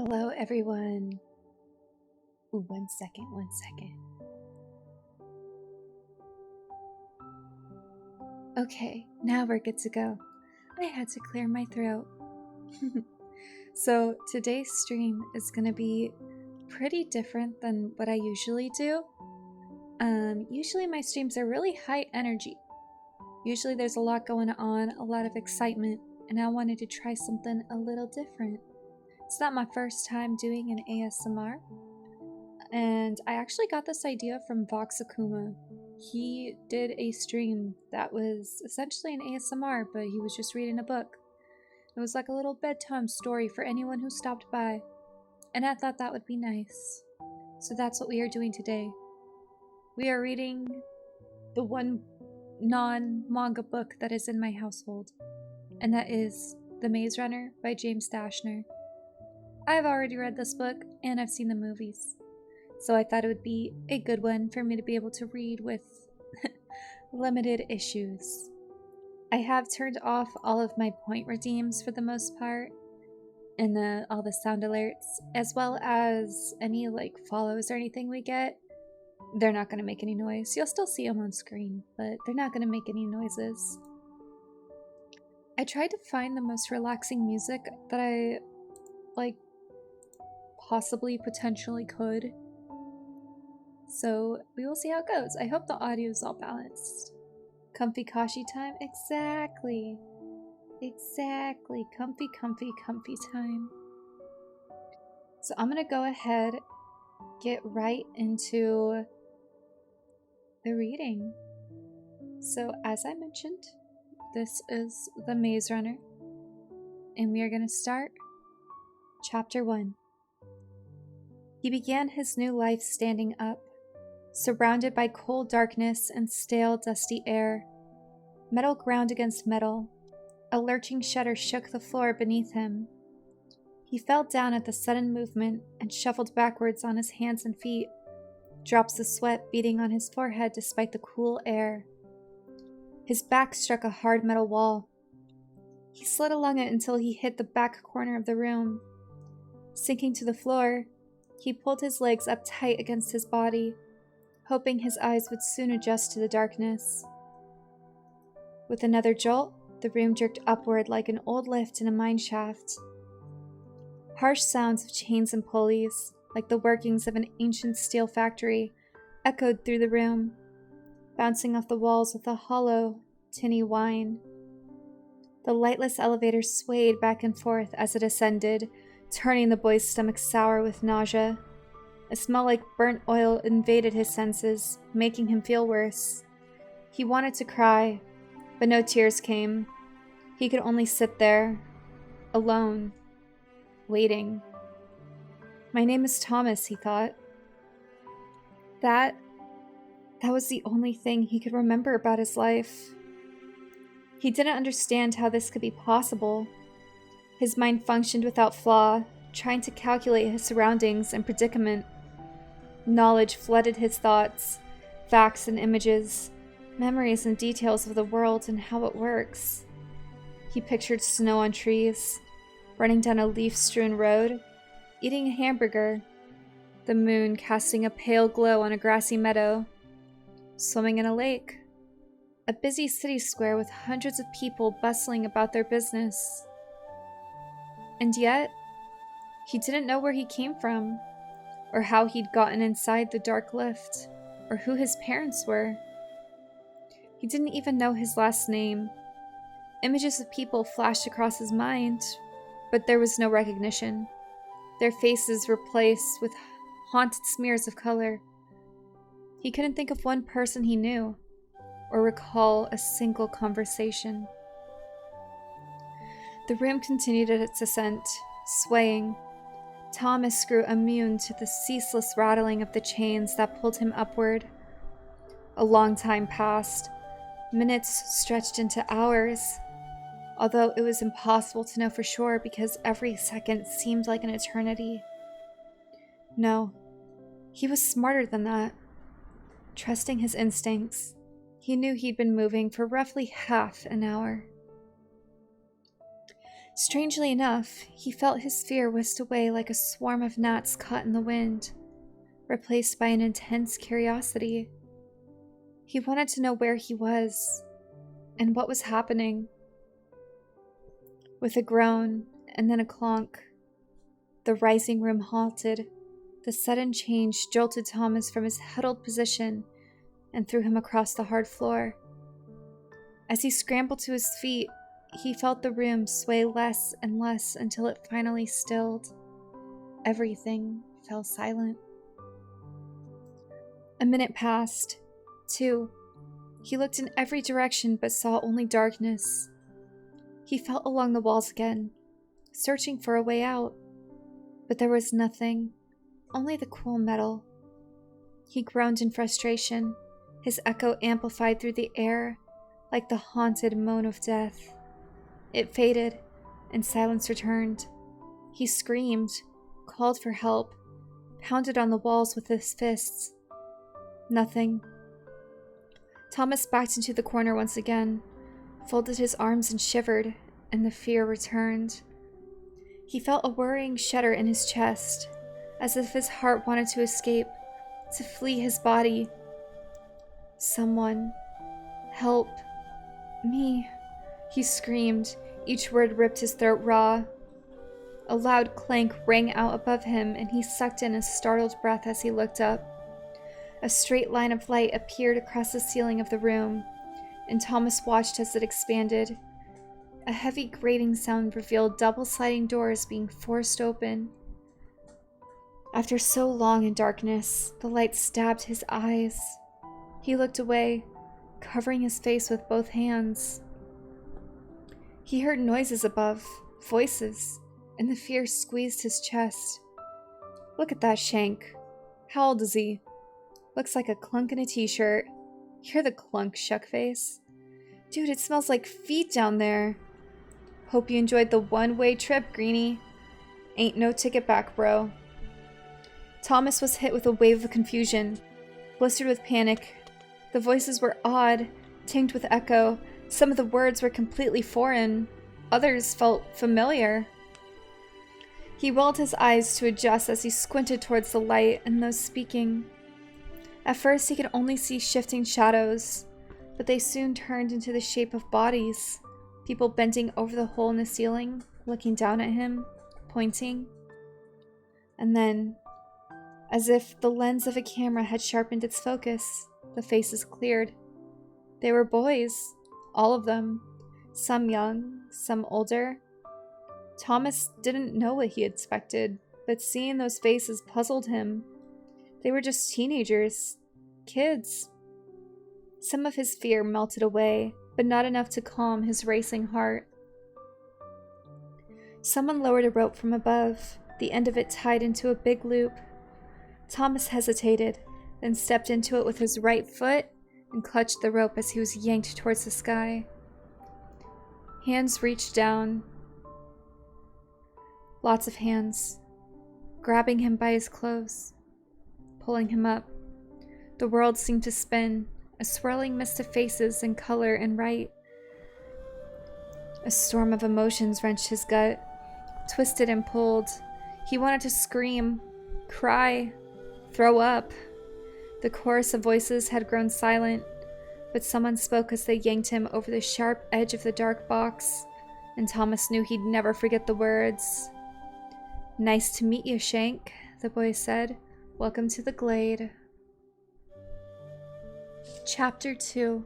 Hello, everyone. Ooh, one second. Okay, now we're good to go. I had to clear my throat. So, today's stream is going to be pretty different than what I usually do. Usually my streams are really high energy. Usually there's a lot going on, a lot of excitement, and I wanted to try something a little different. It's not my first time doing an ASMR, and I actually got this idea from Vox Akuma. He did a stream that was essentially an ASMR, but he was just reading a book. It was like a little bedtime story for anyone who stopped by, and I thought that would be nice. So that's what we are doing today. We are reading the one non-manga book that is in my household, and that is The Maze Runner by James Dashner. I've already read this book, and I've seen the movies, so I thought it would be a good one for me to be able to read with limited issues. I have turned off all of my point redeems for the most part, and all the sound alerts, as well as any follows or anything we get. They're not going to make any noise. You'll still see them on screen, but they're not going to make any noises. I tried to find the most relaxing music that I possibly potentially could. So we will see how it goes. I hope the audio is all balanced. Comfy kashi time? Exactly. Comfy time. So I'm gonna go ahead, get right into the reading. So as I mentioned, this is The Maze Runner, and we are gonna start Chapter 1. He began his new life standing up, surrounded by cold darkness and stale, dusty air. Metal ground against metal. A lurching shudder shook the floor beneath him. He fell down at the sudden movement and shuffled backwards on his hands and feet, drops of sweat beating on his forehead despite the cool air. His back struck a hard metal wall. He slid along it until he hit the back corner of the room. Sinking to the floor, he pulled his legs up tight against his body, hoping his eyes would soon adjust to the darkness. With another jolt, the room jerked upward like an old lift in a mine shaft. Harsh sounds of chains and pulleys, like the workings of an ancient steel factory, echoed through the room, bouncing off the walls with a hollow, tinny whine. The lightless elevator swayed back and forth as it ascended, turning the boy's stomach sour with nausea. A smell like burnt oil invaded his senses, making him feel worse. He wanted to cry, but no tears came. He could only sit there, alone, waiting. My name is Thomas, he thought. That was the only thing he could remember about his life. He didn't understand how this could be possible. His mind functioned without flaw, trying to calculate his surroundings and predicament. Knowledge flooded his thoughts, facts and images, memories and details of the world and how it works. He pictured snow on trees, running down a leaf-strewn road, eating a hamburger, the moon casting a pale glow on a grassy meadow, swimming in a lake, a busy city square with hundreds of people bustling about their business. And yet, he didn't know where he came from, or how he'd gotten inside the dark lift, or who his parents were. He didn't even know his last name. Images of people flashed across his mind, but there was no recognition. Their faces replaced with haunted smears of color. He couldn't think of one person he knew, or recall a single conversation. The room continued at its ascent, swaying. Thomas grew immune to the ceaseless rattling of the chains that pulled him upward. A long time passed. Minutes stretched into hours, although it was impossible to know for sure because every second seemed like an eternity. No, he was smarter than that. Trusting his instincts, he knew he'd been moving for roughly half an hour. Strangely enough, he felt his fear whisked away like a swarm of gnats caught in the wind, replaced by an intense curiosity. He wanted to know where he was and what was happening. With a groan and then a clonk, the rising room halted. The sudden change jolted Thomas from his huddled position and threw him across the hard floor. As he scrambled to his feet, he felt the room sway less and less until it finally stilled. Everything fell silent. A minute passed. 2. He looked in every direction but saw only darkness. He felt along the walls again, searching for a way out. But there was nothing, only the cool metal. He groaned in frustration, his echo amplified through the air like the haunted moan of death. It faded, and silence returned. He screamed, called for help, pounded on the walls with his fists. Nothing. Thomas backed into the corner once again, folded his arms and shivered, and the fear returned. He felt a worrying shudder in his chest, as if his heart wanted to escape, to flee his body. Someone, help me, he screamed, each word ripped his throat raw. A loud clank rang out above him, and he sucked in a startled breath as he looked up. A straight line of light appeared across the ceiling of the room, and Thomas watched as it expanded. A heavy grating sound revealed double sliding doors being forced open. After so long in darkness, the light stabbed his eyes. He looked away, covering his face with both hands. He heard noises above, voices, and the fear squeezed his chest. Look at that shank. How old is he? Looks like a clunk in a t-shirt. You're the clunk, shuckface. Dude, it smells like feet down there. Hope you enjoyed the one-way trip, Greenie. Ain't no ticket back, bro. Thomas was hit with a wave of confusion, blistered with panic. The voices were odd, tinged with echo. Some of the words were completely foreign. Others felt familiar. He rolled his eyes to adjust as he squinted towards the light and those speaking. At first, he could only see shifting shadows, but they soon turned into the shape of bodies. People bending over the hole in the ceiling, looking down at him, pointing. And then, as if the lens of a camera had sharpened its focus, the faces cleared. They were boys, all of them, some young, some older. Thomas didn't know what he expected, but seeing those faces puzzled him. They were just teenagers, kids. Some of his fear melted away, but not enough to calm his racing heart. Someone lowered a rope from above, the end of it tied into a big loop. Thomas hesitated, then stepped into it with his right foot and clutched the rope as he was yanked towards the sky. Hands reached down. Lots of hands, grabbing him by his clothes, pulling him up. The world seemed to spin, a swirling mist of faces and color and light. A storm of emotions wrenched his gut, twisted and pulled. He wanted to scream, cry, throw up. The chorus of voices had grown silent, but someone spoke as they yanked him over the sharp edge of the dark box, and Thomas knew he'd never forget the words. "Nice to meet you, Shank," the boy said. "Welcome to the Glade." Chapter 2.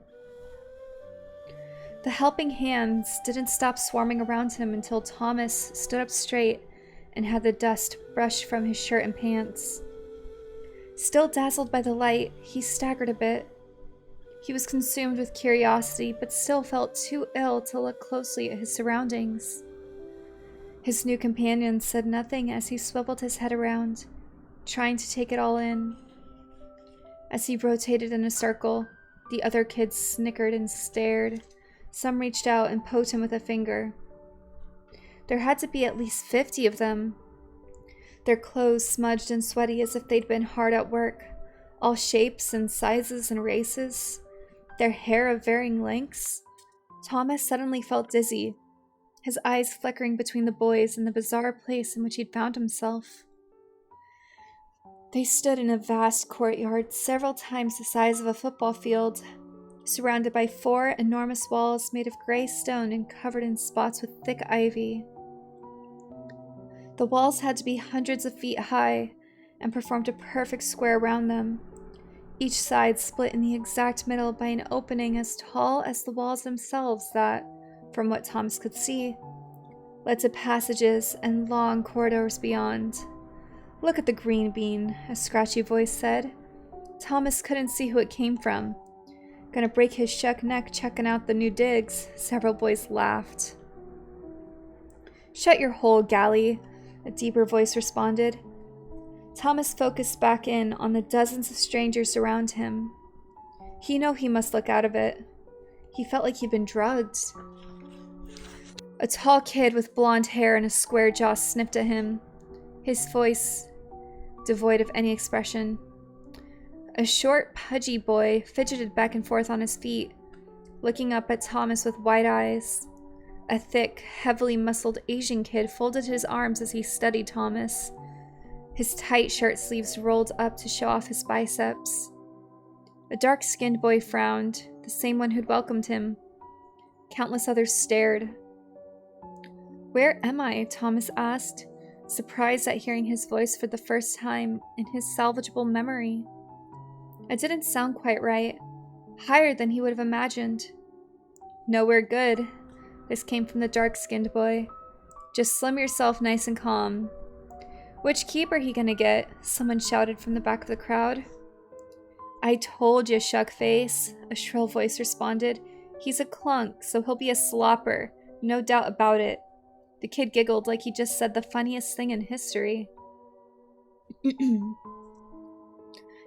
The helping hands didn't stop swarming around him until Thomas stood up straight and had the dust brushed from his shirt and pants. Still dazzled by the light, he staggered a bit. He was consumed with curiosity, but still felt too ill to look closely at his surroundings. His new companion said nothing as he swiveled his head around, trying to take it all in. As he rotated in a circle, the other kids snickered and stared. Some reached out and poked him with a finger. There had to be at least 50 of them. Their clothes smudged and sweaty as if they'd been hard at work, all shapes and sizes and races, their hair of varying lengths. Thomas suddenly felt dizzy. his eyes flickering between the boys and the bizarre place in which he'd found himself. They stood in a vast courtyard, several times the size of a football field, surrounded by 4 enormous walls made of gray stone and covered in spots with thick ivy. The walls had to be hundreds of feet high and performed a perfect square around them, each side split in the exact middle by an opening as tall as the walls themselves that, from what Thomas could see, led to passages and long corridors beyond. "Look at the green bean," a scratchy voice said. Thomas couldn't see who it came from. "Gonna break his shuck neck checking out the new digs," several boys laughed. "Shut your hole, galley," a deeper voice responded. Thomas focused back in on the dozens of strangers around him. He knew he must look out of it. He felt like he'd been drugged. A tall kid with blonde hair and a square jaw sniffed at him, his voice devoid of any expression. A short, pudgy boy fidgeted back and forth on his feet, looking up at Thomas with wide eyes. A thick, heavily muscled Asian kid folded his arms as he studied Thomas. His tight shirt sleeves rolled up to show off his biceps. A dark-skinned boy frowned, the same one who'd welcomed him. Countless others stared. "Where am I?" Thomas asked, surprised at hearing his voice for the first time in his salvageable memory. It didn't sound quite right, higher than he would have imagined. "Nowhere good." This came from the dark-skinned boy. "Just slim yourself nice and calm." "Which keeper he gonna get?" someone shouted from the back of the crowd. "I told you, shuckface," a shrill voice responded. "He's a clunk, so he'll be a slopper, no doubt about it." The kid giggled like he just said the funniest thing in history.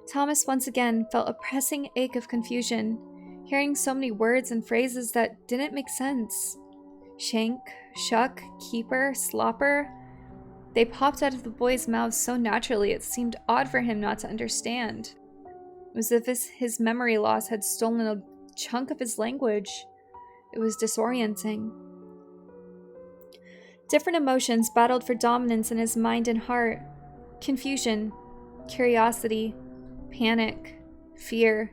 Thomas once again felt a pressing ache of confusion, hearing so many words and phrases that didn't make sense. Shank, shuck, keeper, slopper. They popped out of the boys' mouths so naturally it seemed odd for him not to understand. It was as if his memory loss had stolen a chunk of his language. It was disorienting. Different emotions battled for dominance in his mind and heart. Confusion, curiosity, panic, fear.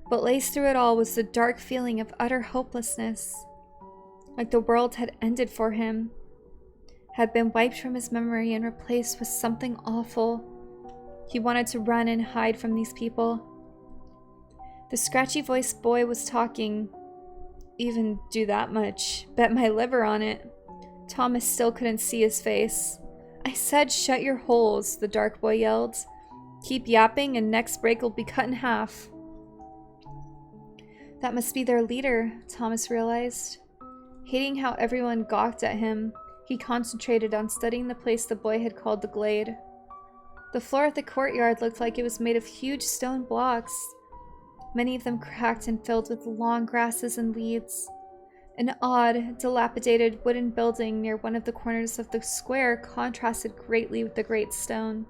But laced through it all was the dark feeling of utter hopelessness. Like the world had ended for him, had been wiped from his memory and replaced with something awful. He wanted to run and hide from these people. The scratchy-voiced boy was talking. "Even do that much. Bet my liver on it." Thomas still couldn't see his face. "I said shut your holes," the dark boy yelled. "Keep yapping and next break will be cut in half." That must be their leader, Thomas realized. Hating how everyone gawked at him, he concentrated on studying the place the boy had called the glade. The floor of the courtyard looked like it was made of huge stone blocks, many of them cracked and filled with long grasses and weeds. An odd, dilapidated wooden building near one of the corners of the square contrasted greatly with the great stone.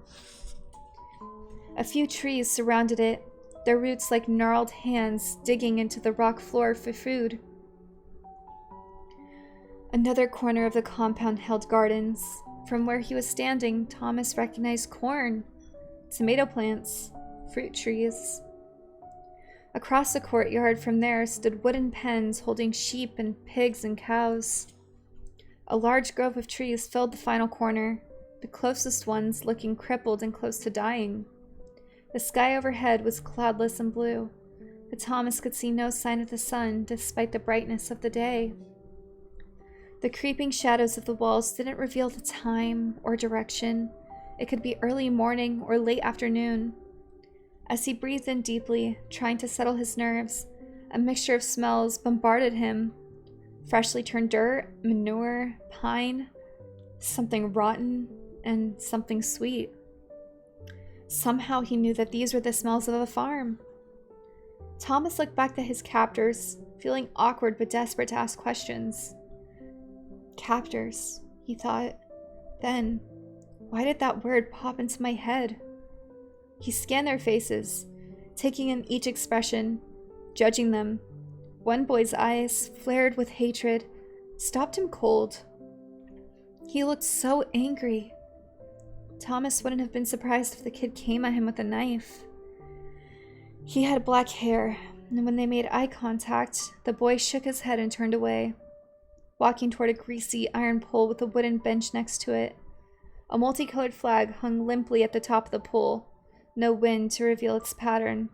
A few trees surrounded it, their roots like gnarled hands digging into the rock floor for food. Another corner of the compound held gardens. From where he was standing, Thomas recognized corn, tomato plants, fruit trees. Across the courtyard from there stood wooden pens holding sheep and pigs and cows. A large grove of trees filled the final corner, the closest ones looking crippled and close to dying. The sky overhead was cloudless and blue, but Thomas could see no sign of the sun despite the brightness of the day. The creeping shadows of the walls didn't reveal the time or direction. It could be early morning or late afternoon. As he breathed in deeply, trying to settle his nerves, a mixture of smells bombarded him. Freshly turned dirt, manure, pine, something rotten, and something sweet. Somehow he knew that these were the smells of a farm. Thomas looked back at his captors, feeling awkward but desperate to ask questions. Captors, he thought. Then, why did that word pop into my head? He scanned their faces, taking in each expression, judging them. One boy's eyes, flared with hatred, stopped him cold, He looked so angry. Thomas wouldn't have been surprised if the kid came at him with a knife. He had black hair, and when they made eye contact, the boy shook his head and turned away, walking toward a greasy iron pole with a wooden bench next to it. A multicolored flag hung limply at the top of the pole, no wind to reveal its pattern.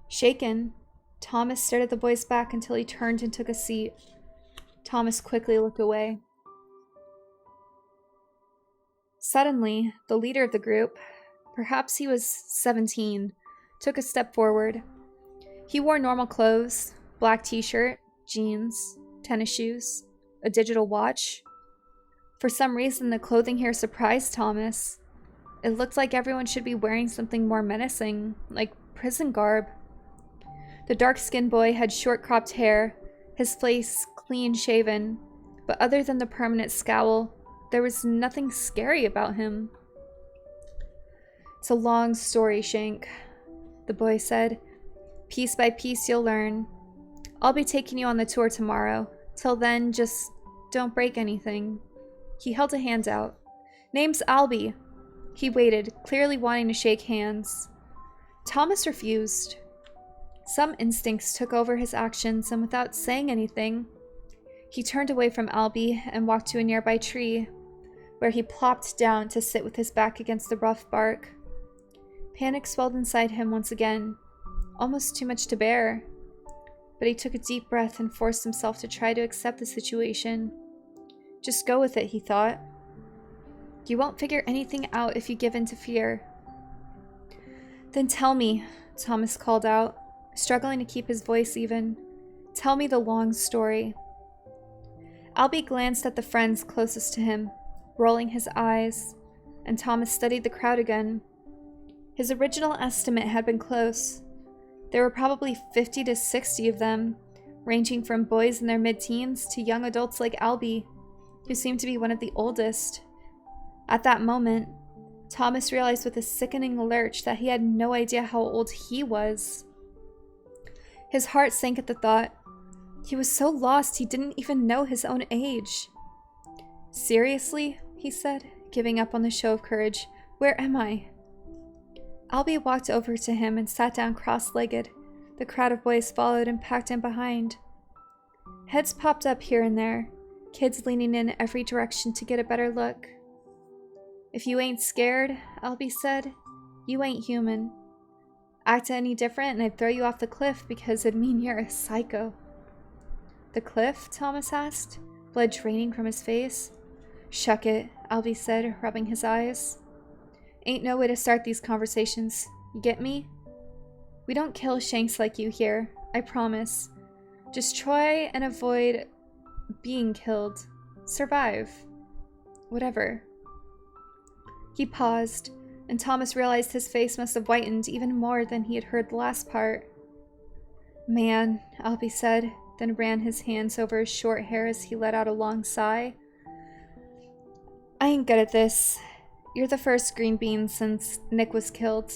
Shaken, Thomas stared at the boy's back until he turned and took a seat. Thomas quickly looked away. Suddenly, the leader of the group, perhaps he was 17, took a step forward. He wore normal clothes, black t-shirt, jeans, tennis shoes, a digital watch. For some reason, the clothing here surprised Thomas. It looked like everyone should be wearing something more menacing, like prison garb. The dark-skinned boy had short cropped hair, his face clean-shaven, but other than the permanent scowl, there was nothing scary about him. "It's a long story, Shank," the boy said. "Piece by piece you'll learn. I'll be taking you on the tour tomorrow. Till then, just don't break anything." He held a hand out. "Name's Albie." He waited, clearly wanting to shake hands. Thomas refused. Some instincts took over his actions, and without saying anything, he turned away from Albie and walked to a nearby tree, where he plopped down to sit with his back against the rough bark. Panic swelled inside him once again, almost too much to bear. But he took a deep breath and forced himself to try to accept the situation. Just go with it, he thought. You won't figure anything out if you give in to fear. "Then tell me," Thomas called out, struggling to keep his voice even. "Tell me the long story." Albie glanced at the friends closest to him, rolling his eyes, and Thomas studied the crowd again. His original estimate had been close. There were probably 50 to 60 of them, ranging from boys in their mid-teens to young adults like Albie, who seemed to be one of the oldest. At that moment, Thomas realized with a sickening lurch that he had no idea how old he was. His heart sank at the thought. He was so lost he didn't even know his own age. "Seriously?" he said, giving up on the show of courage. "Where am I?" Albie walked over to him and sat down cross-legged. The crowd of boys followed and packed in behind. Heads popped up here and there, kids leaning in every direction to get a better look. "If you ain't scared," Albie said, "you ain't human. Act any different and I'd throw you off the cliff because it'd mean you're a psycho." "The cliff?" Thomas asked, blood draining from his face. "Shuck it," Albie said, rubbing his eyes. "Ain't no way to start these conversations. You get me? We don't kill shanks like you here, I promise. Just try and avoid being killed. Survive. Whatever." He paused, and Thomas realized his face must have whitened even more than he had heard the last part. "Man," Albie said, then ran his hands over his short hair as he let out a long sigh. "I ain't good at this. You're the first green bean since Nick was killed."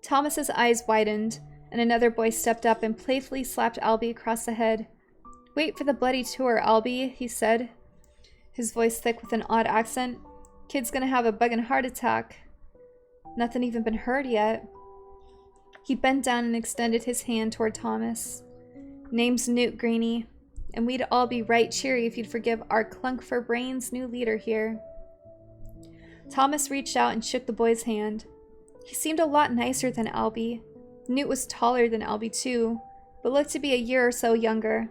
Thomas's eyes widened, and another boy stepped up and playfully slapped Albie across the head. "Wait for the bloody tour, Albie," he said, his voice thick with an odd accent. "Kid's gonna have a buggin' heart attack." Nothing even been heard yet. He bent down and extended his hand toward Thomas. "Name's Newt, Greenie, and we'd all be right cheery if you'd forgive our clunk-for-brains new leader here." Thomas reached out and shook the boy's hand. He seemed a lot nicer than Albie. Newt was taller than Albie too, but looked to be a year or so younger.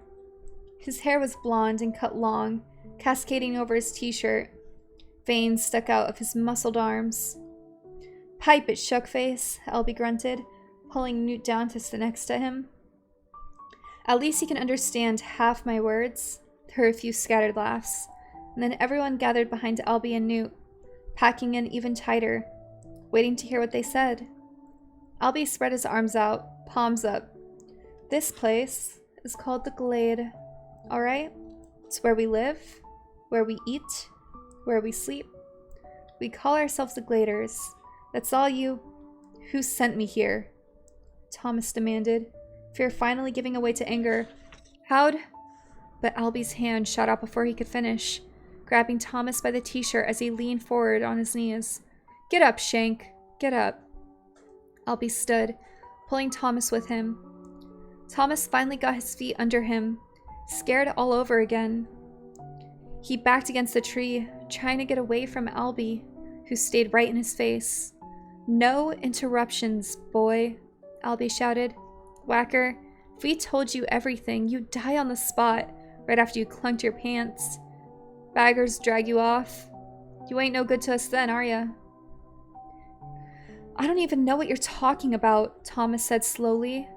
His hair was blonde and cut long, cascading over his t-shirt. Veins stuck out of his muscled arms. "Pipe it, shook-face," Albie grunted, pulling Newt down to sit next to him. "At least he can understand half my words." There were a few scattered laughs, and then everyone gathered behind Albie and Newt, packing in even tighter, waiting to hear what they said. Albie spread his arms out, palms up. "This place is called the Glade, alright? It's where we live, where we eat, where we sleep. We call ourselves the Gladers. That's all you—" "Who sent me here?" Thomas demanded, fear finally giving away to anger. "How'd—" But Albie's hand shot out before he could finish. grabbing Thomas by the t-shirt as he leaned forward on his knees. "Get up, Shank. Get up." Albie stood, pulling Thomas with him. Thomas finally got his feet under him, scared all over again. He backed against the tree, trying to get away from Albie, who stayed right in his face. "No interruptions, boy," Albie shouted. "Whacker, if we told you everything, you'd die on the spot right after you clunked your pants. Baggers drag you off. You ain't no good to us then, are ya?" "I don't even know what you're talking about," Thomas said slowly,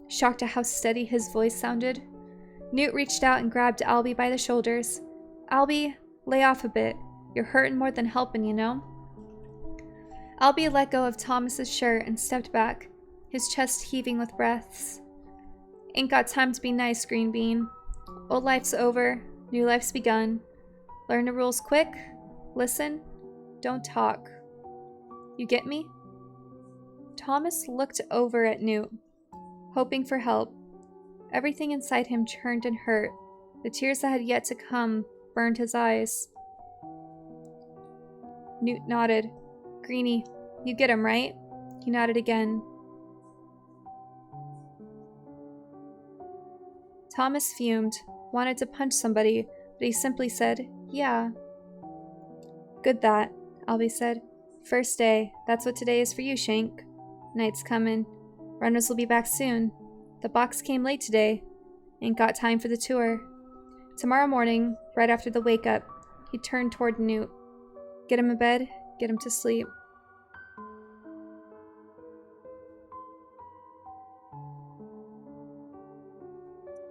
shocked at how steady his voice sounded. Newt reached out and grabbed Albie by the shoulders. "Albie, lay off a bit. You're hurting more than helping, you know?" Albie let go of Thomas's shirt and stepped back, his chest heaving with breaths. "Ain't got time to be nice, Green Bean. Old life's over, new life's begun. Learn the rules quick, listen, don't talk. You get me?" Thomas looked over at Newt, hoping for help. Everything inside him churned and hurt. The tears that had yet to come burned his eyes. Newt nodded. "Greenie, you get him, right?" He nodded again. Thomas fumed, wanted to punch somebody, but he simply said, "Yeah." "Good that," Albie said. "First day, that's what today is for you, Shank. Night's coming. Runners will be back soon. The box came late today. Ain't got time for the tour. Tomorrow morning, right after the wake-up," he turned toward Newt. "Get him in bed, get him to sleep."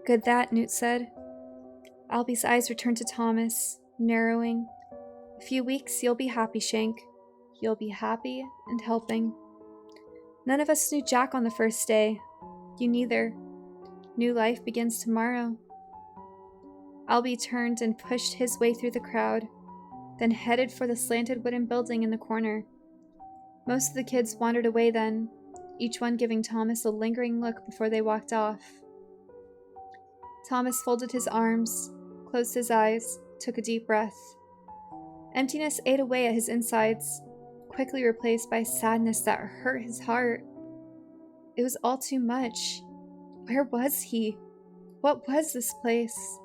"Good that," Newt said. Albie's eyes returned to Thomas, narrowing. "A few weeks, you'll be happy, Shank. You'll be happy and helping. None of us knew Jack on the first day. You neither. New life begins tomorrow." Albie turned and pushed his way through the crowd, then headed for the slanted wooden building in the corner. Most of the kids wandered away then, each one giving Thomas a lingering look before they walked off. Thomas folded his arms, closed his eyes, took a deep breath. Emptiness ate away at his insides, quickly replaced by sadness that hurt his heart. It was all too much. Where was he? What was this place?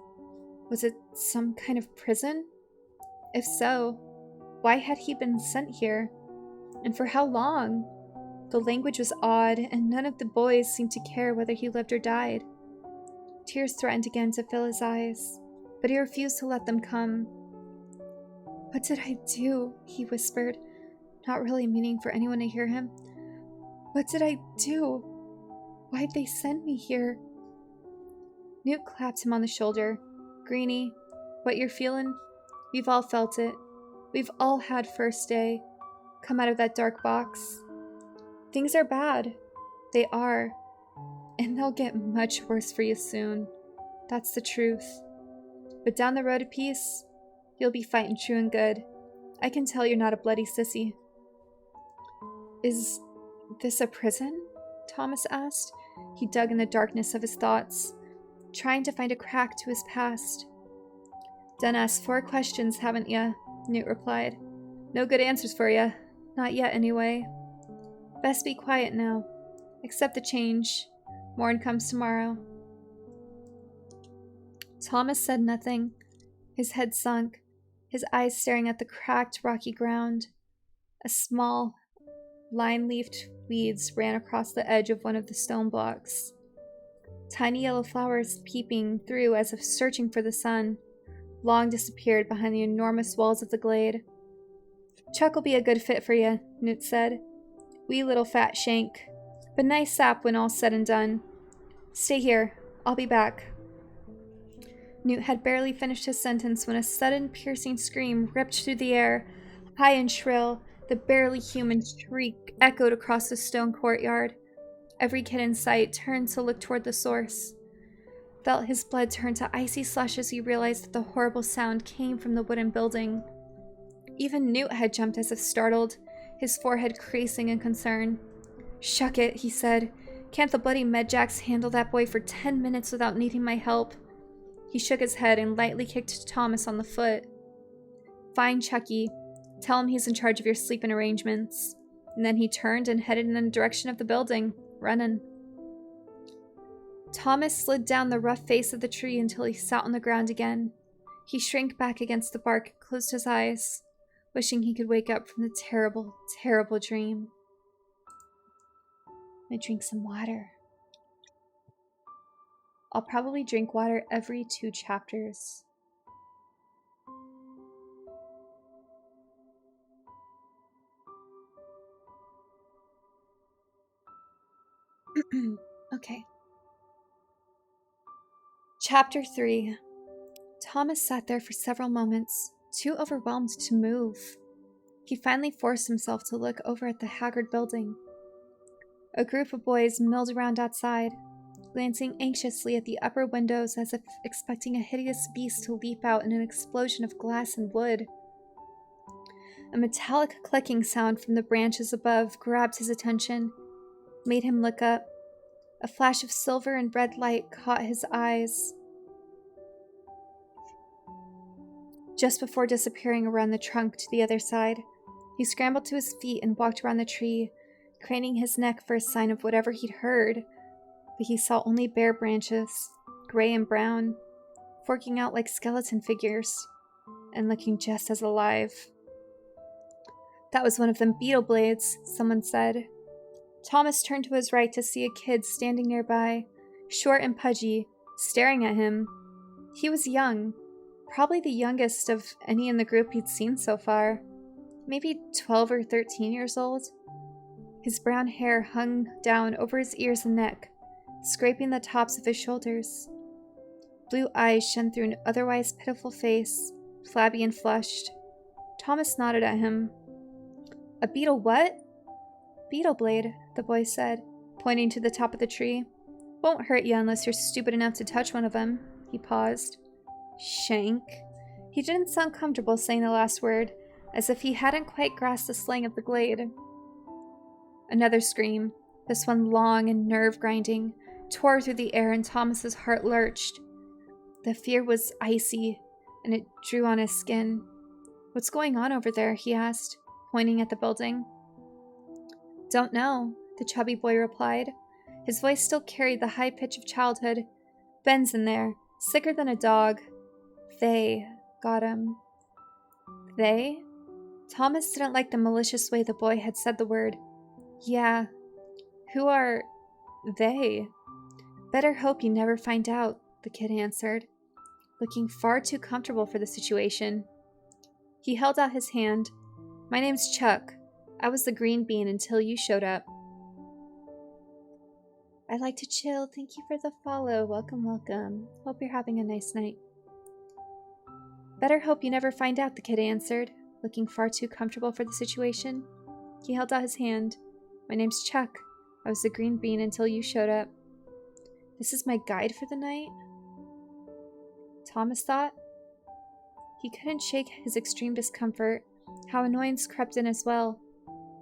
Was it some kind of prison? If so, why had he been sent here? And for how long? The language was odd, and none of the boys seemed to care whether he lived or died. Tears threatened again to fill his eyes, but he refused to let them come. "What did I do?" he whispered, not really meaning for anyone to hear him. "What did I do? Why'd they send me here?" Newt clapped him on the shoulder. "Greenie, what you're feeling? We've all felt it. We've all had first day. Come out of that dark box. Things are bad. They are. And they'll get much worse for you soon. That's the truth. But down the road a piece, you'll be fighting true and good. I can tell you're not a bloody sissy." "Is this a prison?" Thomas asked. He dug in the darkness of his thoughts, trying to find a crack to his past. "Done asked 4 questions, haven't ya?" Newt replied. "No good answers for ya. Not yet, anyway. Best be quiet now. Accept the change. Morn comes tomorrow." Thomas said nothing, his head sunk, his eyes staring at the cracked, rocky ground. A small, line-leafed weeds ran across the edge of one of the stone blocks. Tiny yellow flowers peeping through as if searching for the sun, long disappeared behind the enormous walls of the glade. "Chuck'll be a good fit for you," Newt said. "Wee little fat shank, but nice sap when all's said and done. Stay here, I'll be back." Newt had barely finished his sentence when a sudden piercing scream ripped through the air. High and shrill, the barely human shriek echoed across the stone courtyard. Every kid in sight turned to look toward the source. Felt his blood turn to icy slush as he realized that the horrible sound came from the wooden building. Even Newt had jumped as if startled, his forehead creasing in concern. "Shuck it," he said. "Can't the bloody medjacks handle that boy for 10 minutes without needing my help?" He shook his head and lightly kicked Thomas on the foot. Fine, Chucky. Tell him he's in charge of your sleeping arrangements. And then he turned and headed in the direction of the building, running. Thomas slid down the rough face of the tree until he sat on the ground again. He shrank back against the bark and closed his eyes, wishing he could wake up from the terrible, terrible dream. I'm gonna drink some water. I'll probably drink water every 2 chapters. Okay. Chapter 3. Thomas sat there for several moments, too overwhelmed to move. He finally forced himself to look over at the haggard building. A group of boys milled around outside, glancing anxiously at the upper windows as if expecting a hideous beast to leap out in an explosion of glass and wood. A metallic clicking sound from the branches above grabbed his attention, made him look up. A flash of silver and red light caught his eyes. Just before disappearing around the trunk to the other side, he scrambled to his feet and walked around the tree, craning his neck for a sign of whatever he'd heard. But he saw only bare branches, gray and brown, forking out like skeleton figures, and looking just as alive. That was one of them beetle blades, someone said. Thomas turned to his right to see a kid standing nearby, short and pudgy, staring at him. He was young, probably the youngest of any in the group he'd seen so far, maybe 12 or 13 years old. His brown hair hung down over his ears and neck, scraping the tops of his shoulders. Blue eyes shone through an otherwise pitiful face, flabby and flushed. Thomas nodded at him. A beetle what? Beetle blade, the boy said, pointing to the top of the tree. Won't hurt you unless you're stupid enough to touch one of them. He paused. Shank. He didn't sound comfortable saying the last word, as if he hadn't quite grasped the slang of the glade. Another scream, this one long and nerve-grinding, tore through the air and Thomas's heart lurched. The fear was icy, and it drew on his skin. What's going on over there? He asked, pointing at the building. Don't know, the chubby boy replied. His voice still carried the high pitch of childhood. Ben's in there, sicker than a dog. They got him. They? Thomas didn't like the malicious way the boy had said the word. Yeah. Who are they? Better hope you never find out, the kid answered, looking far too comfortable for the situation. He held out his hand. My name's Chuck. I was the green bean until you showed up. I'd like to chill. Thank you for the follow. Welcome, welcome. Hope you're having a nice night. Better hope you never find out, the kid answered, looking far too comfortable for the situation. He held out his hand. My name's Chuck. I was the green bean until you showed up. This is my guide for the night? Thomas thought. He couldn't shake his extreme discomfort. How annoyance crept in as well.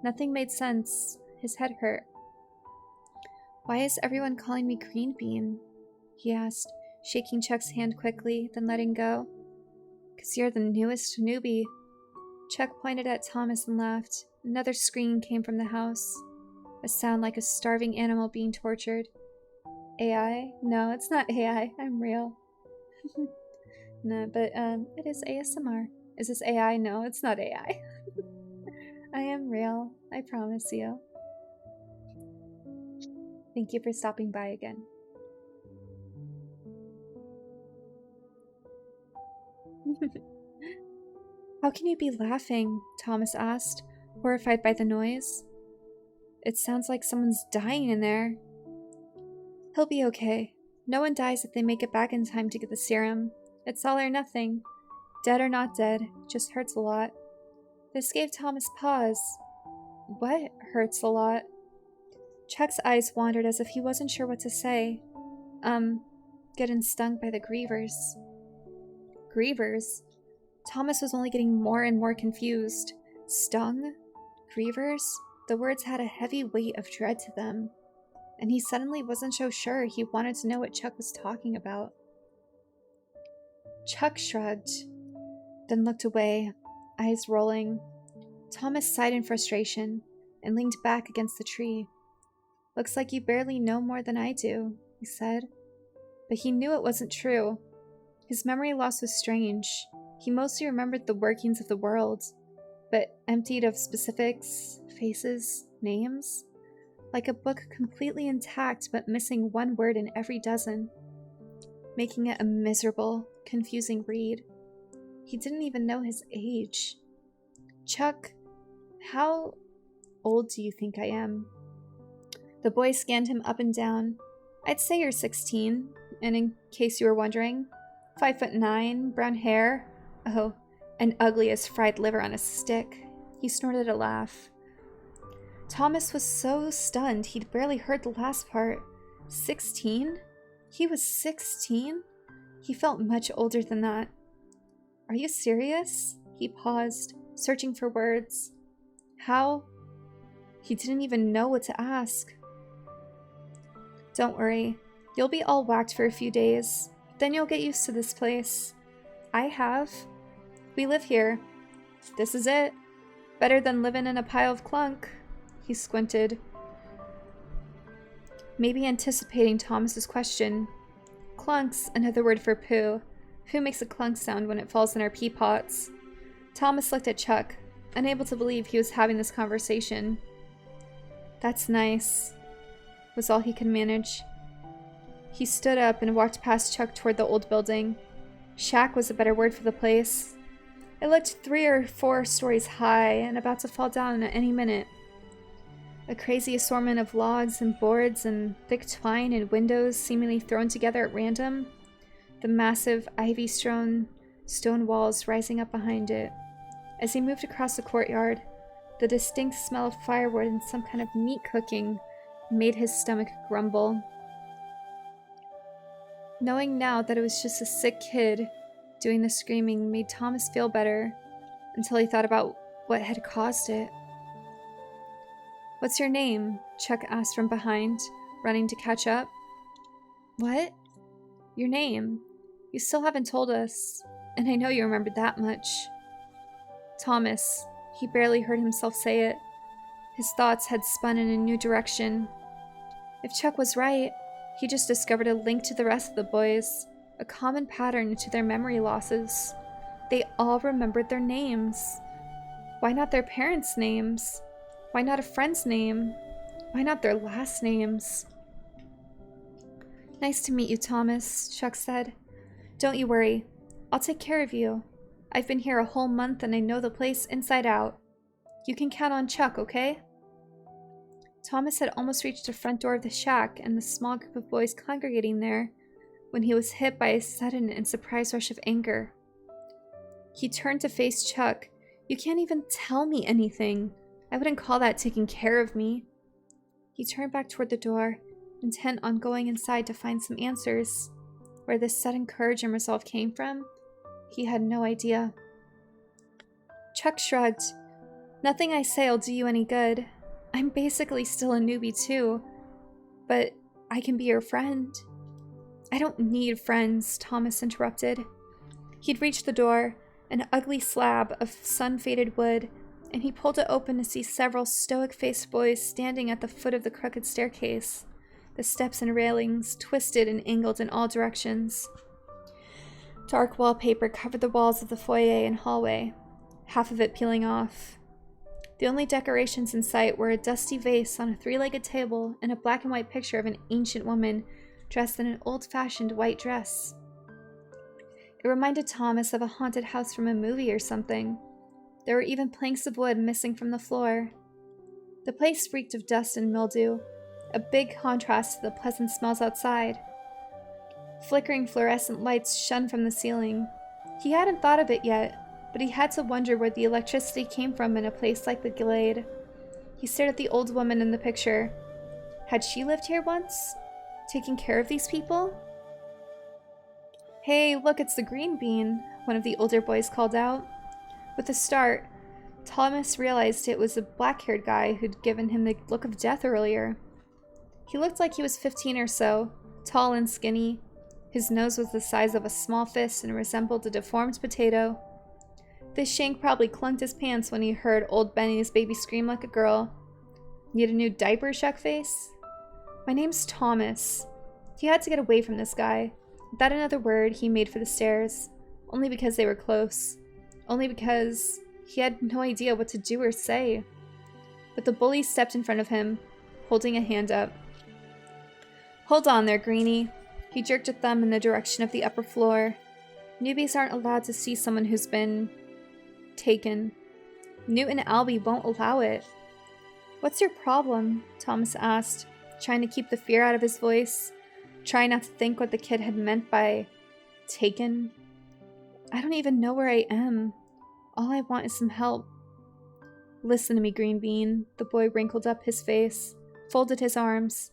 Nothing made sense. His head hurt. Why is everyone calling me Green Bean? He asked, shaking Chuck's hand quickly, then letting go. 'Cause you're the newest newbie. Chuck pointed at Thomas and laughed. Another scream came from the house. A sound like a starving animal being tortured. AI? No, it's not AI. I'm real. No, but it is ASMR. Is this AI? No, it's not AI. I am real. I promise you. Thank you for stopping by again. How can you be laughing? Thomas asked, horrified by the noise. It sounds like someone's dying in there. He'll be okay. No one dies if they make it back in time to get the serum. It's all or nothing. Dead or not dead, just hurts a lot. This gave Thomas pause. What hurts a lot? Chuck's eyes wandered as if he wasn't sure what to say. Getting stung by the grievers. Grievers? Thomas was only getting more and more confused. Stung? Grievers? The words had a heavy weight of dread to them, and he suddenly wasn't so sure he wanted to know what Chuck was talking about. Chuck shrugged, then looked away. eyes rolling. Thomas sighed in frustration and leaned back against the tree. "Looks like you barely know more than I do," he said. But he knew it wasn't true. His memory loss was strange. He mostly remembered the workings of the world, but emptied of specifics, faces, names. Like a book completely intact but missing one word in every dozen, making it a miserable, confusing read. He didn't even know his age. "Chuck, how old do you think I am?" The boy scanned him up and down. "I'd say you're 16, and in case you were wondering, 5'9", brown hair. Oh, and ugly as fried liver on a stick." He snorted a laugh. Thomas was so stunned he'd barely heard the last part. 16? He was 16? He felt much older than that. "Are you serious?" He paused, searching for words. "How?" He didn't even know what to ask. "Don't worry. You'll be all whacked for a few days. Then you'll get used to this place. I have. We live here. This is it. Better than living in a pile of clunk." He squinted, maybe anticipating Thomas's question. "Clunk's another word for poo. Poo makes a clunk sound when it falls in our pea pots." Thomas looked at Chuck, unable to believe he was having this conversation. "That's nice," was all he could manage. He stood up and walked past Chuck toward the old building. Shack was a better word for the place. It looked 3 or 4 stories high and about to fall down at any minute. A crazy assortment of logs and boards and thick twine and windows seemingly thrown together at random. The massive ivy-strewn stone walls rising up behind it. As he moved across the courtyard, the distinct smell of firewood and some kind of meat cooking made his stomach grumble. Knowing now that it was just a sick kid doing the screaming made Thomas feel better, until he thought about what had caused it. "What's your name?" Chuck asked from behind, running to catch up. "What?" "Your name. You still haven't told us, and I know you remembered that much." "Thomas." He barely heard himself say it. His thoughts had spun in a new direction. If Chuck was right, he just discovered a link to the rest of the boys, a common pattern to their memory losses. They all remembered their names. Why not their parents' names? Why not a friend's name? Why not their last names? "Nice to meet you, Thomas," Chuck said. "Don't you worry. I'll take care of you. I've been here a whole month and I know the place inside out. You can count on Chuck, okay?" Thomas had almost reached the front door of the shack and the small group of boys congregating there when he was hit by a sudden and surprised rush of anger. He turned to face Chuck. "You can't even tell me anything. I wouldn't call that taking care of me." He turned back toward the door, intent on going inside to find some answers. Where this sudden courage and resolve came from, he had no idea. Chuck shrugged. "Nothing I say will do you any good. I'm basically still a newbie too, but I can be your friend." "I don't need friends," Thomas interrupted. He'd reached the door, an ugly slab of sun-faded wood, and he pulled it open to see several stoic-faced boys standing at the foot of the crooked staircase, the steps and railings twisted and angled in all directions. Dark wallpaper covered the walls of the foyer and hallway, half of it peeling off. The only decorations in sight were a dusty vase on a 3-legged table and a black and white picture of an ancient woman dressed in an old-fashioned white dress. It reminded Thomas of a haunted house from a movie or something. There were even planks of wood missing from the floor. The place reeked of dust and mildew, a big contrast to the pleasant smells outside. Flickering fluorescent lights shone from the ceiling. He hadn't thought of it yet, but he had to wonder where the electricity came from in a place like the Glade. He stared at the old woman in the picture. Had she lived here once? Taking care of these people? "Hey, look, it's the green bean," one of the older boys called out. With a start, Thomas realized it was a black-haired guy who'd given him the look of death earlier. He looked like he was 15 or so, tall and skinny. His nose was the size of a small fist and resembled a deformed potato. This shank probably clunked his pants when he heard old Benny's baby scream like a girl. Need a new diaper, Shuckface? My name's Thomas. He had to get away from this guy. Without another word, he made for the stairs. Only because they were close. Only because he had no idea what to do or say. But the bully stepped in front of him, holding a hand up. Hold on there, Greenie. He jerked a thumb in the direction of the upper floor. Newbies aren't allowed to see someone who's been taken. Newt and Albie won't allow it. What's your problem? Thomas asked, trying to keep the fear out of his voice, trying not to think what the kid had meant by taken. I don't even know where I am. All I want is some help. Listen to me, Green Bean. The boy wrinkled up his face, folded his arms.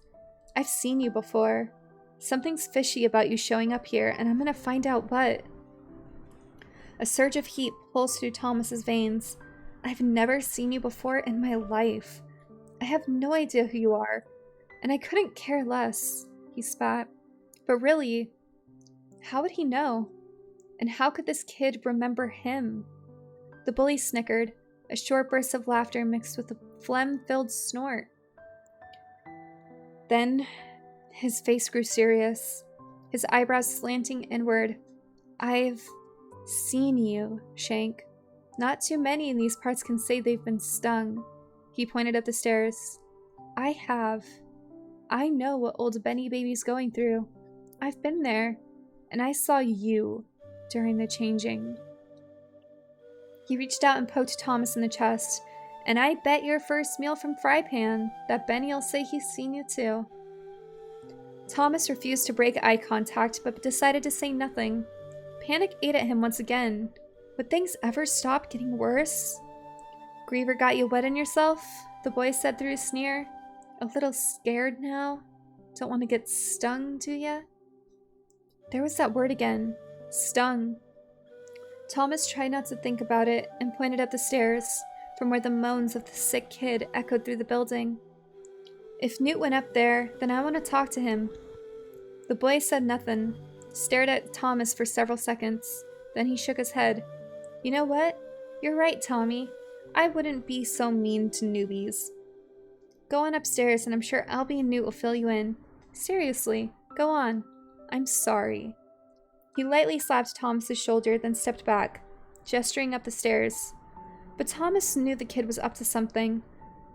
I've seen you before. Something's fishy about you showing up here, and I'm gonna find out what. A surge of heat pulsed through Thomas's veins. I've never seen you before in my life. I have no idea who you are, and I couldn't care less, he spat. But really, how would he know? And how could this kid remember him? The bully snickered, a short burst of laughter mixed with a phlegm-filled snort. Then, his face grew serious, his eyebrows slanting inward. I've seen you, Shank. Not too many in these parts can say they've been stung. He pointed up the stairs. I have. I know what old Benny baby's going through. I've been there, and I saw you during the changing. He reached out and poked Thomas in the chest. And I bet your first meal from Fry Pan that Benny'll say he's seen you too. Thomas refused to break eye contact, but decided to say nothing. Panic ate at him once again. Would things ever stop getting worse? Griever got you wet on yourself? The boy said through a sneer. A little scared now? Don't want to get stung, do ya? There was that word again. Stung. Thomas tried not to think about it and pointed up the stairs, from where the moans of the sick kid echoed through the building. If Newt went up there, then I want to talk to him. The boy said nothing, stared at Thomas for several seconds. Then he shook his head. You know what? You're right, Tommy. I wouldn't be so mean to newbies. Go on upstairs and I'm sure Albie and Newt will fill you in. Seriously, go on. I'm sorry. He lightly slapped Thomas's shoulder, then stepped back, gesturing up the stairs. But Thomas knew the kid was up to something.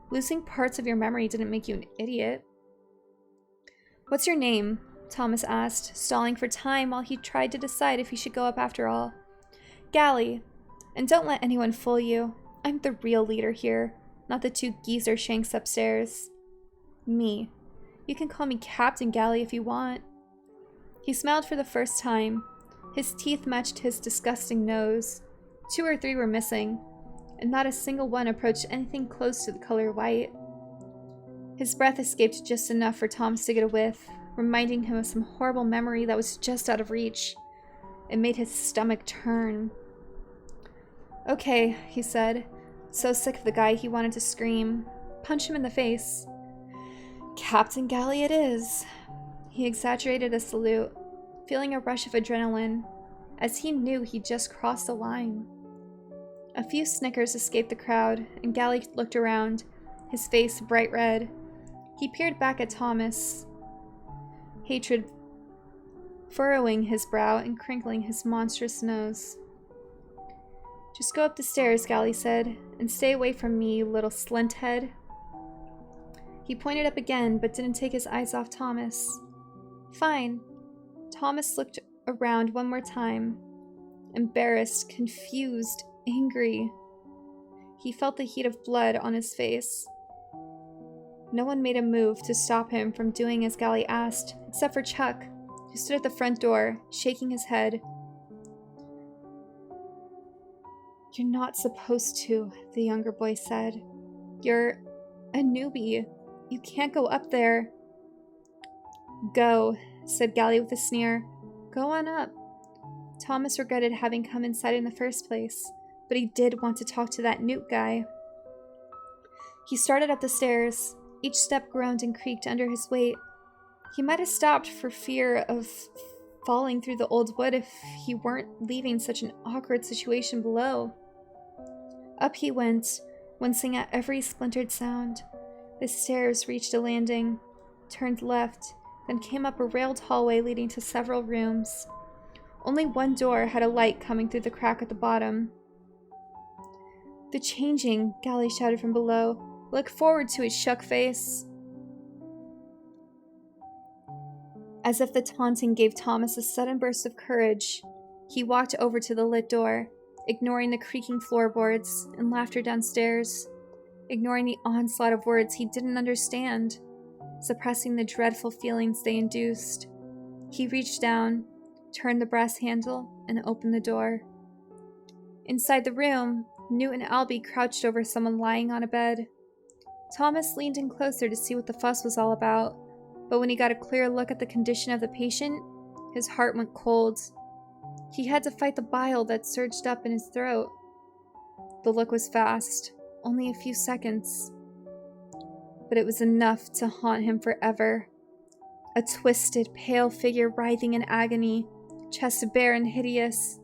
Losing parts of your memory didn't make you an idiot. What's your name? Thomas asked, stalling for time while he tried to decide if he should go up after all. Gally. And don't let anyone fool you. I'm the real leader here, not the two geezer shanks upstairs. Me. You can call me Captain Gally if you want. He smiled for the first time. His teeth matched his disgusting nose. 2 or 3 were missing, and not a single one approached anything close to the color white. His breath escaped just enough for Thomas to get a whiff, reminding him of some horrible memory that was just out of reach. It made his stomach turn. Okay, he said, so sick of the guy he wanted to scream. Punch him in the face. Captain Gally it is. He exaggerated a salute, feeling a rush of adrenaline, as he knew he'd just crossed the line. A few snickers escaped the crowd, and Gally looked around, his face bright red. He peered back at Thomas, hatred furrowing his brow and crinkling his monstrous nose. Just go up the stairs, Gally said, and stay away from me, you little slinthead. He pointed up again, but didn't take his eyes off Thomas. Fine. Thomas looked around one more time. Embarrassed, confused, angry. He felt the heat of blood on his face. No one made a move to stop him from doing as Gally asked, except for Chuck, who stood at the front door, shaking his head. You're not supposed to, the younger boy said. You're a newbie. You can't go up there. Go, said Gally with a sneer. Go on up. Thomas regretted having come inside in the first place, but he did want to talk to that Newt guy. He started up the stairs. Each step groaned and creaked under his weight. He might have stopped for fear of falling through the old wood if he weren't leaving such an awkward situation below. Up he went, wincing at every splintered sound. The stairs reached a landing, turned left, then came up a railed hallway leading to several rooms. Only one door had a light coming through the crack at the bottom. "The changing," Gally shouted from below. "Look forward to it, shuck face." As if the taunting gave Thomas a sudden burst of courage, he walked over to the lit door, ignoring the creaking floorboards and laughter downstairs, ignoring the onslaught of words he didn't understand, suppressing the dreadful feelings they induced. He reached down, turned the brass handle, and opened the door. Inside the room, Newt and Albie crouched over someone lying on a bed. Thomas leaned in closer to see what the fuss was all about, but when he got a clear look at the condition of the patient, his heart went cold. He had to fight the bile that surged up in his throat. The look was fast, only a few seconds, but it was enough to haunt him forever. A twisted, pale figure writhing in agony, chest bare and hideous.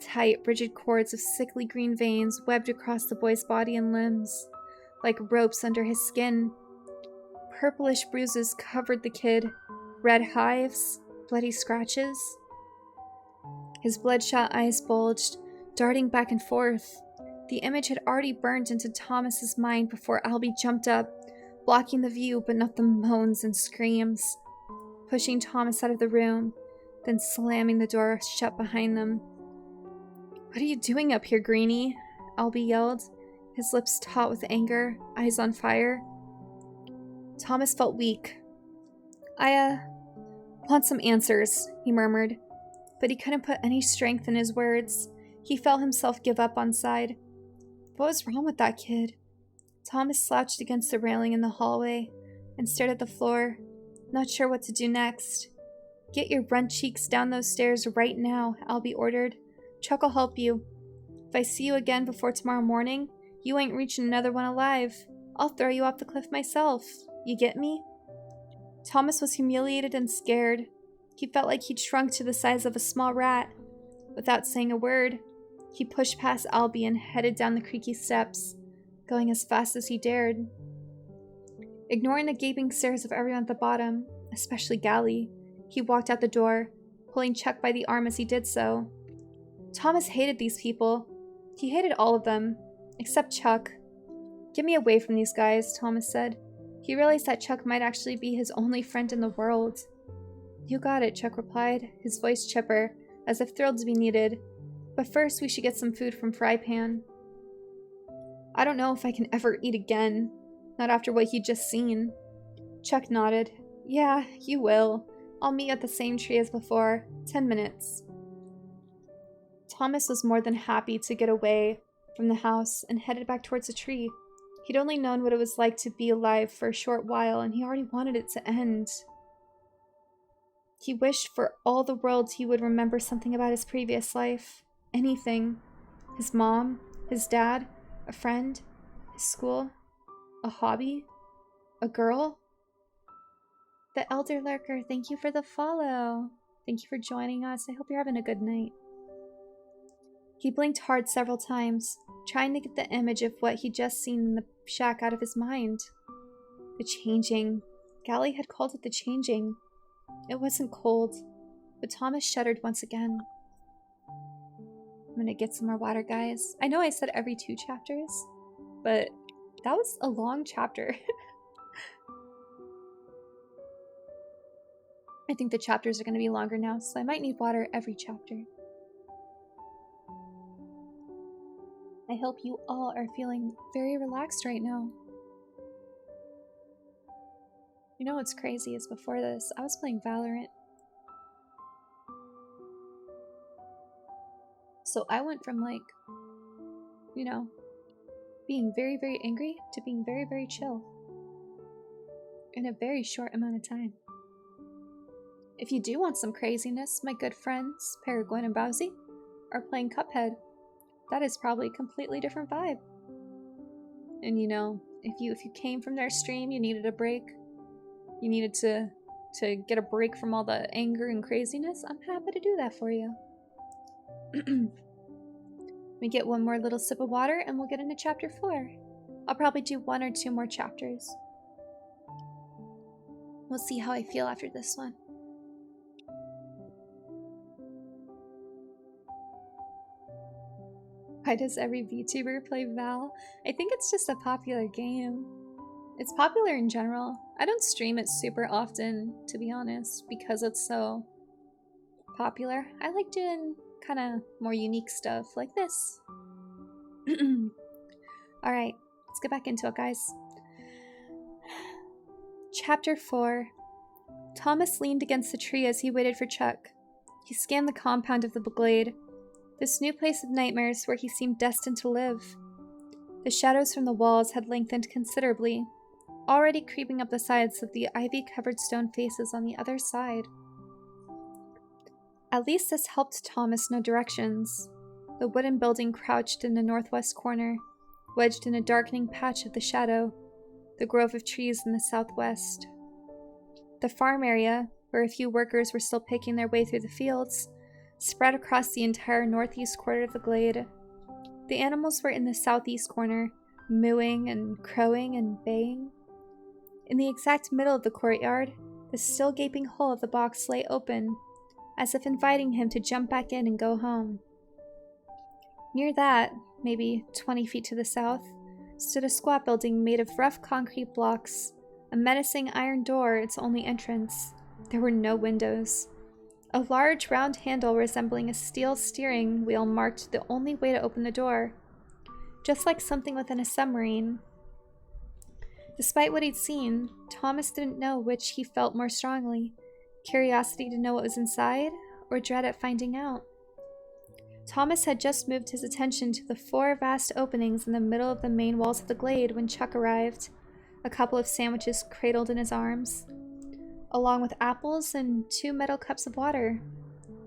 Tight, rigid cords of sickly green veins webbed across the boy's body and limbs, like ropes under his skin. Purplish bruises covered the kid, red hives, bloody scratches. His bloodshot eyes bulged, darting back and forth. The image had already burned into Thomas's mind before Albie jumped up, blocking the view but not the moans and screams, pushing Thomas out of the room, then slamming the door shut behind them. "What are you doing up here, Greenie?" Albie yelled, his lips taut with anger, eyes on fire. Thomas felt weak. I want some answers," he murmured, but he couldn't put any strength in his words. He felt himself give up on side. What was wrong with that kid? Thomas slouched against the railing in the hallway and stared at the floor, not sure what to do next. "Get your runt cheeks down those stairs right now," Albie ordered. "Chuck'll help you. If I see you again before tomorrow morning, you ain't reaching another one alive. I'll throw you off the cliff myself. You get me?" Thomas was humiliated and scared. He felt like he'd shrunk to the size of a small rat. Without saying a word, he pushed past Albie and headed down the creaky steps, going as fast as he dared. Ignoring the gaping stares of everyone at the bottom, especially Gally, he walked out the door, pulling Chuck by the arm as he did so. Thomas hated these people. He hated all of them, except Chuck. "Get me away from these guys," Thomas said. He realized that Chuck might actually be his only friend in the world. "You got it," Chuck replied, his voice chipper, as if thrilled to be needed. "But first we should get some food from Fry Pan." "I don't know if I can ever eat again, not after what he'd just seen." Chuck nodded. "Yeah, you will. I'll meet at the same tree as before. 10 minutes. Thomas was more than happy to get away from the house and headed back towards the tree. He'd only known what it was like to be alive for a short while, and he already wanted it to end. He wished for all the world he would remember something about his previous life. Anything. His mom, his dad, a friend, his school, a hobby, a girl. The Elder Lurker, thank you for the follow. Thank you for joining us. I hope you're having a good night. He blinked hard several times, trying to get the image of what he'd just seen in the shack out of his mind. The changing. Gally had called it the changing. It wasn't cold, but Thomas shuddered once again. I'm gonna get some more water, guys. I know I said every 2 chapters, but that was a long chapter. I think the chapters are going to be longer now, so I might need water every chapter. I hope you all are feeling very relaxed right now. You know what's crazy is before this, I was playing Valorant. So I went from like, you know, being very, very angry to being very, very chill in a very short amount of time. If you do want some craziness, my good friends, Paraguin and Bowsy, are playing Cuphead. That is probably a completely different vibe. And you know, if you came from their stream, you needed a break, you needed to get a break from all the anger and craziness, I'm happy to do that for you. We get one more little sip of water and we'll get into chapter 4. I'll probably do 1 or 2 more chapters. We'll see how I feel after this one. Why does every VTuber play Val? I think it's just a popular game. It's popular in general. I don't stream it super often, to be honest, because it's so popular. I like doing kind of more unique stuff like this. Alright, let's get back into it, guys. Chapter 4. Thomas leaned against the tree as he waited for Chuck. He scanned the compound of the glade, this new place of nightmares where he seemed destined to live. The shadows from the walls had lengthened considerably, already creeping up the sides of the ivy-covered stone faces on the other side. At least this helped Thomas know directions. The wooden building crouched in the northwest corner, wedged in a darkening patch of the shadow, the grove of trees in the southwest. The farm area, where a few workers were still picking their way through the fields, spread across the entire northeast quarter of the glade. The animals were in the southeast corner, mooing and crowing and baying. In the exact middle of the courtyard, the still gaping hole of the box lay open, as if inviting him to jump back in and go home. Near that, maybe 20 feet to the south, stood a squat building made of rough concrete blocks, a menacing iron door its only entrance. There were no windows. A large round handle resembling a steel steering wheel marked the only way to open the door, just like something within a submarine. Despite what he'd seen, Thomas didn't know which he felt more strongly, curiosity to know what was inside, or dread at finding out. Thomas had just moved his attention to the 4 vast openings in the middle of the main walls of the glade when Chuck arrived, a couple of sandwiches cradled in his arms, along with apples and 2 metal cups of water.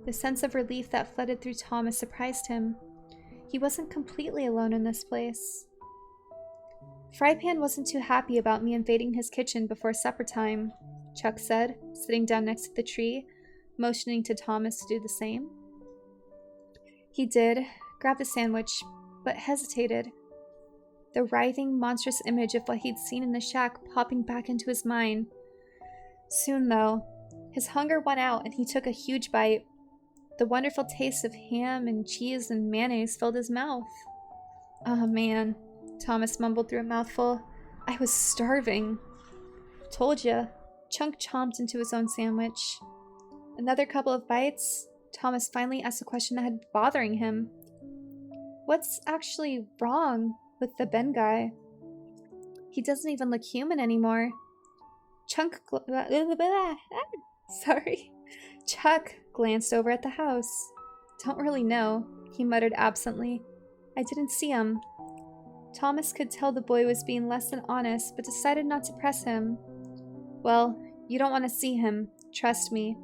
The sense of relief that flooded through Thomas surprised him. He wasn't completely alone in this place. Frypan wasn't too happy about me invading his kitchen before supper time, Chuck said, sitting down next to the tree, motioning to Thomas to do the same. He did, grabbed a sandwich, but hesitated. The writhing, monstrous image of what he'd seen in the shack popping back into his mind. Soon, though, his hunger went out and he took a huge bite. The wonderful taste of ham and cheese and mayonnaise filled his mouth. Oh man, Thomas mumbled through a mouthful. I was starving. Told ya. Chunk chomped into his own sandwich. Another couple of bites, Thomas finally asked a question that had been bothering him. What's actually wrong with the Ben guy? He doesn't even look human anymore. Chuck glanced over at the house. Don't really know, he muttered absently. I didn't see him. Thomas could tell the boy was being less than honest, but decided not to press him. Well, you don't want to see him, trust me.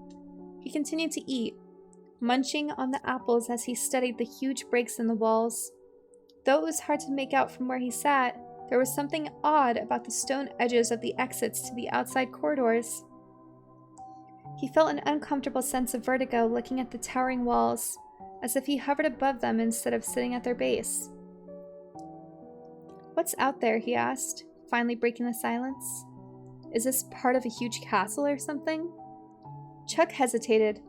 He continued to eat, munching on the apples as he studied the huge breaks in the walls. Though it was hard to make out from where he sat, there was something odd about the stone edges of the exits to the outside corridors. He felt an uncomfortable sense of vertigo looking at the towering walls, as if he hovered above them instead of sitting at their base. What's out there? He asked, finally breaking the silence. Is this part of a huge castle or something? Chuck hesitated,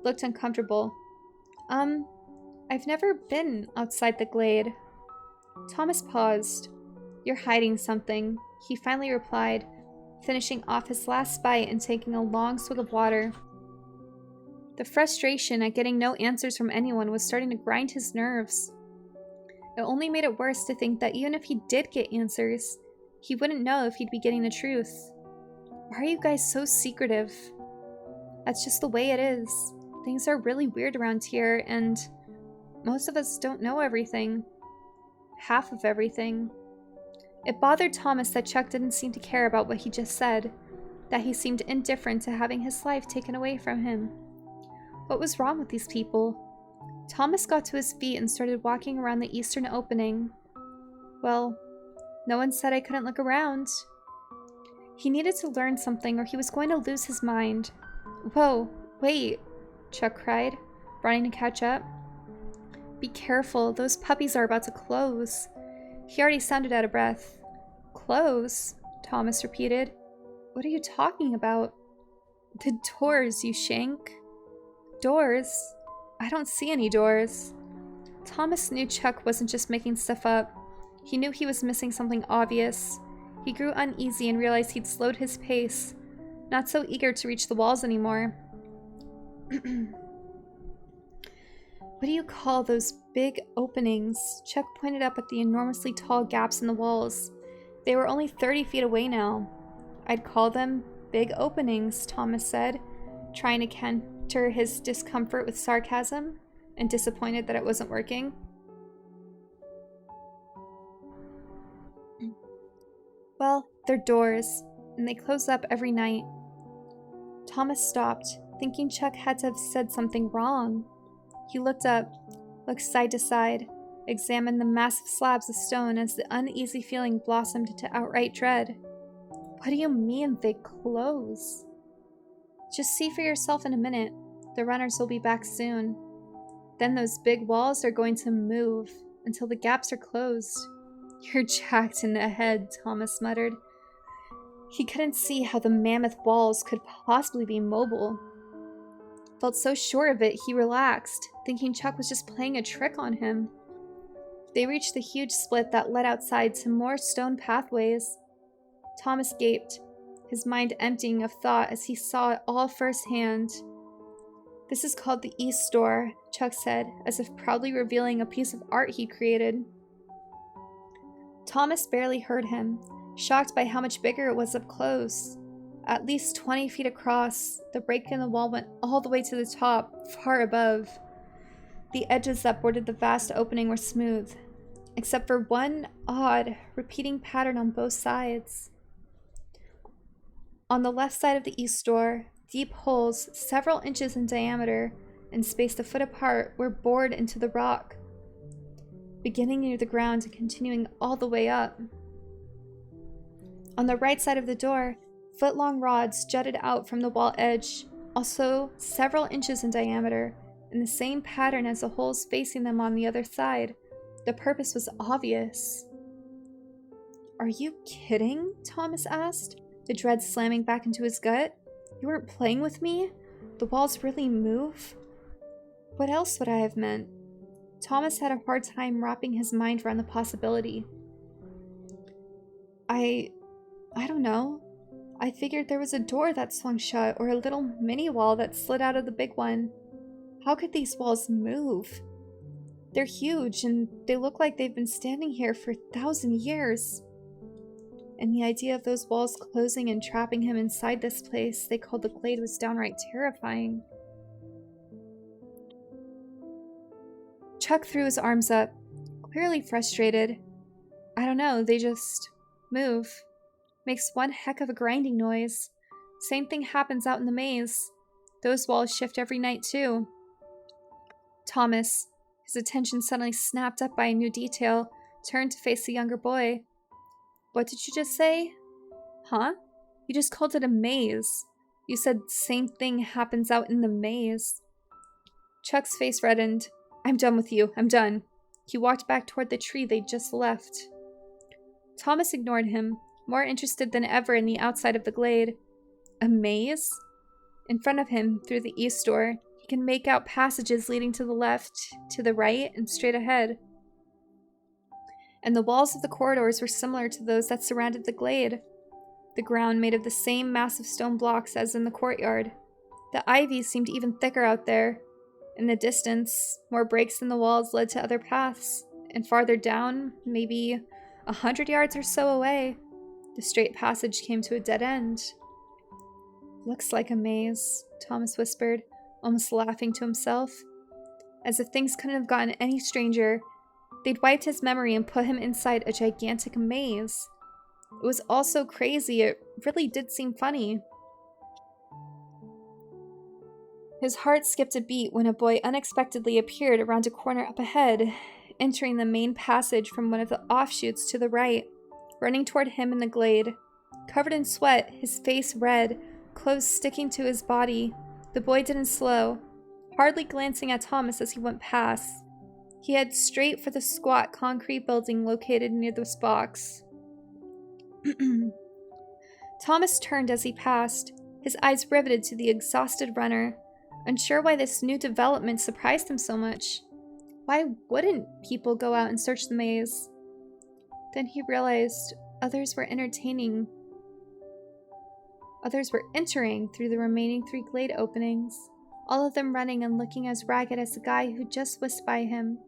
looked uncomfortable. I've never been outside the glade. Thomas paused. You're hiding something, he finally replied, finishing off his last bite and taking a long swig of water. The frustration at getting no answers from anyone was starting to grind his nerves. It only made it worse to think that even if he did get answers, he wouldn't know if he'd be getting the truth. Why are you guys so secretive? That's just the way it is. Things are really weird around here, and most of us don't know everything. Half of everything. It bothered Thomas that Chuck didn't seem to care about what he just said, that he seemed indifferent to having his life taken away from him. What was wrong with these people? Thomas got to his feet and started walking around the eastern opening. Well, no one said I couldn't look around. He needed to learn something or he was going to lose his mind. Whoa, wait, Chuck cried, running to catch up. Be careful, those puppies are about to close. He already sounded out of breath. Close? Thomas repeated. What are you talking about? The doors, you shank. Doors? I don't see any doors. Thomas knew Chuck wasn't just making stuff up. He knew he was missing something obvious. He grew uneasy and realized he'd slowed his pace, not so eager to reach the walls anymore. What do you call those big openings? Chuck pointed up at the enormously tall gaps in the walls. They were only 30 feet away now. I'd call them big openings, Thomas said, trying to counter his discomfort with sarcasm and disappointed that it wasn't working. Well, they're doors, and they close up every night. Thomas stopped, thinking Chuck had to have said something wrong. He looked up, looked side to side, examined the massive slabs of stone as the uneasy feeling blossomed into outright dread. What do you mean they close? Just see for yourself in a minute. The runners will be back soon. Then those big walls are going to move until the gaps are closed. You're jacked in the head, Thomas muttered. He couldn't see how the mammoth walls could possibly be mobile. Felt so sure of it, he relaxed, thinking Chuck was just playing a trick on him. They reached the huge split that led outside to more stone pathways. Thomas gaped, his mind emptying of thought as he saw it all firsthand. This is called the East Door, Chuck said, as if proudly revealing a piece of art he created. Thomas barely heard him, shocked by how much bigger it was up close. At least 20 feet across, the break in the wall went all the way to the top, far above. The edges that bordered the vast opening were smooth, except for one odd, repeating pattern on both sides. On the left side of the east door, deep holes, several inches in diameter and spaced a foot apart, were bored into the rock, beginning near the ground and continuing all the way up. On the right side of the door, foot-long rods jutted out from the wall edge, also several inches in diameter, in the same pattern as the holes facing them on the other side. The purpose was obvious. Are you kidding? Thomas asked, the dread slamming back into his gut. You weren't playing with me? The walls really move? What else would I have meant? Thomas had a hard time wrapping his mind around the possibility. I don't know. I figured there was a door that swung shut or a little mini wall that slid out of the big one. How could these walls move? They're huge and they look like they've been standing here for 1,000 years. And the idea of those walls closing and trapping him inside this place they called the glade was downright terrifying. Chuck threw his arms up, clearly frustrated. I don't know, they just move. Makes one heck of a grinding noise. Same thing happens out in the maze. Those walls shift every night too. Thomas, his attention suddenly snapped up by a new detail, turned to face the younger boy. What did you just say? Huh? You just called it a maze. You said same thing happens out in the maze. Chuck's face reddened. I'm done with you. I'm done. He walked back toward the tree they'd just left. Thomas ignored him, more interested than ever in the outside of the glade. A maze? In front of him, through the east door, he can make out passages leading to the left, to the right, and straight ahead. And the walls of the corridors were similar to those that surrounded the glade. The ground made of the same massive stone blocks as in the courtyard. The ivy seemed even thicker out there. In the distance, more breaks in the walls led to other paths, and farther down, maybe 100 yards or so away, the straight passage came to a dead end. Looks like a maze, Thomas whispered, almost laughing to himself. As if things couldn't have gotten any stranger, they'd wiped his memory and put him inside a gigantic maze. It was all so crazy, it really did seem funny. His heart skipped a beat when a boy unexpectedly appeared around a corner up ahead, entering the main passage from one of the offshoots to the right, running toward him in the glade. Covered in sweat, his face red, clothes sticking to his body, the boy didn't slow, hardly glancing at Thomas as he went past. He headed straight for the squat concrete building located near this box. Thomas turned as he passed, his eyes riveted to the exhausted runner, unsure why this new development surprised him so much. Why wouldn't people go out and search the maze? Then he realized others were entering through the remaining 3 glade openings, all of them running and looking as ragged as the guy who just whisked by him.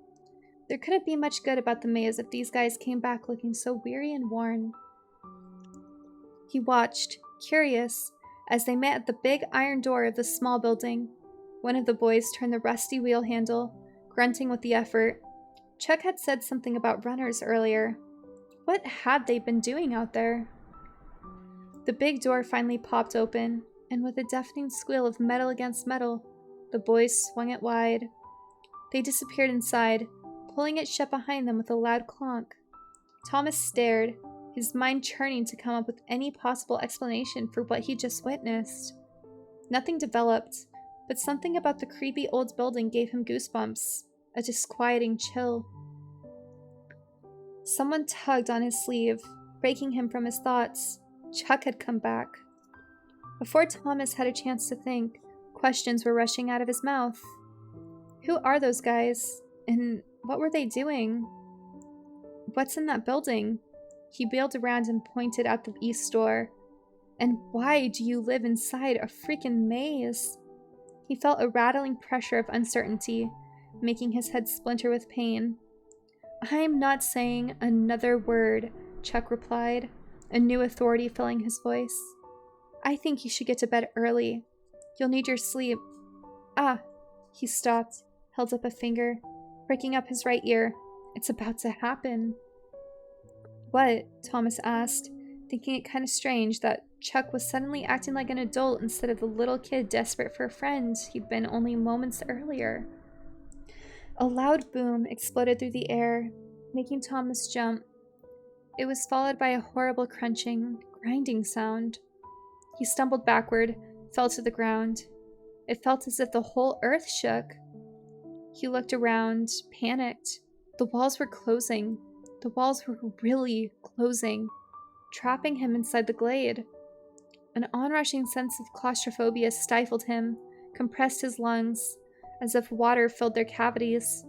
There couldn't be much good about the maze if these guys came back looking so weary and worn. He watched, curious, as they met at the big iron door of the small building. One of the boys turned the rusty wheel handle, grunting with the effort. Chuck had said something about runners earlier. What had they been doing out there? The big door finally popped open, and with a deafening squeal of metal against metal, the boys swung it wide. They disappeared inside, pulling it shut behind them with a loud clonk. Thomas stared, his mind churning to come up with any possible explanation for what he just witnessed. Nothing developed, but something about the creepy old building gave him goosebumps, a disquieting chill. Someone tugged on his sleeve, breaking him from his thoughts. Chuck had come back. Before Thomas had a chance to think, questions were rushing out of his mouth. Who are those guys? And what were they doing? What's in that building? He wheeled around and pointed out the east door. And why do you live inside a freaking maze? He felt a rattling pressure of uncertainty, making his head splinter with pain. I'm not saying another word, Chuck replied, a new authority filling his voice. I think you should get to bed early. You'll need your sleep. Ah, he stopped, held up a finger, breaking up his right ear. It's about to happen. What? Thomas asked, thinking it kind of strange that Chuck was suddenly acting like an adult instead of the little kid desperate for a friend he'd been only moments earlier. A loud boom exploded through the air, making Thomas jump. It was followed by a horrible crunching, grinding sound. He stumbled backward, fell to the ground. It felt as if the whole earth shook. He looked around, panicked. The walls were closing. The walls were really closing, trapping him inside the glade. An onrushing sense of claustrophobia stifled him, compressed his lungs, as if water filled their cavities.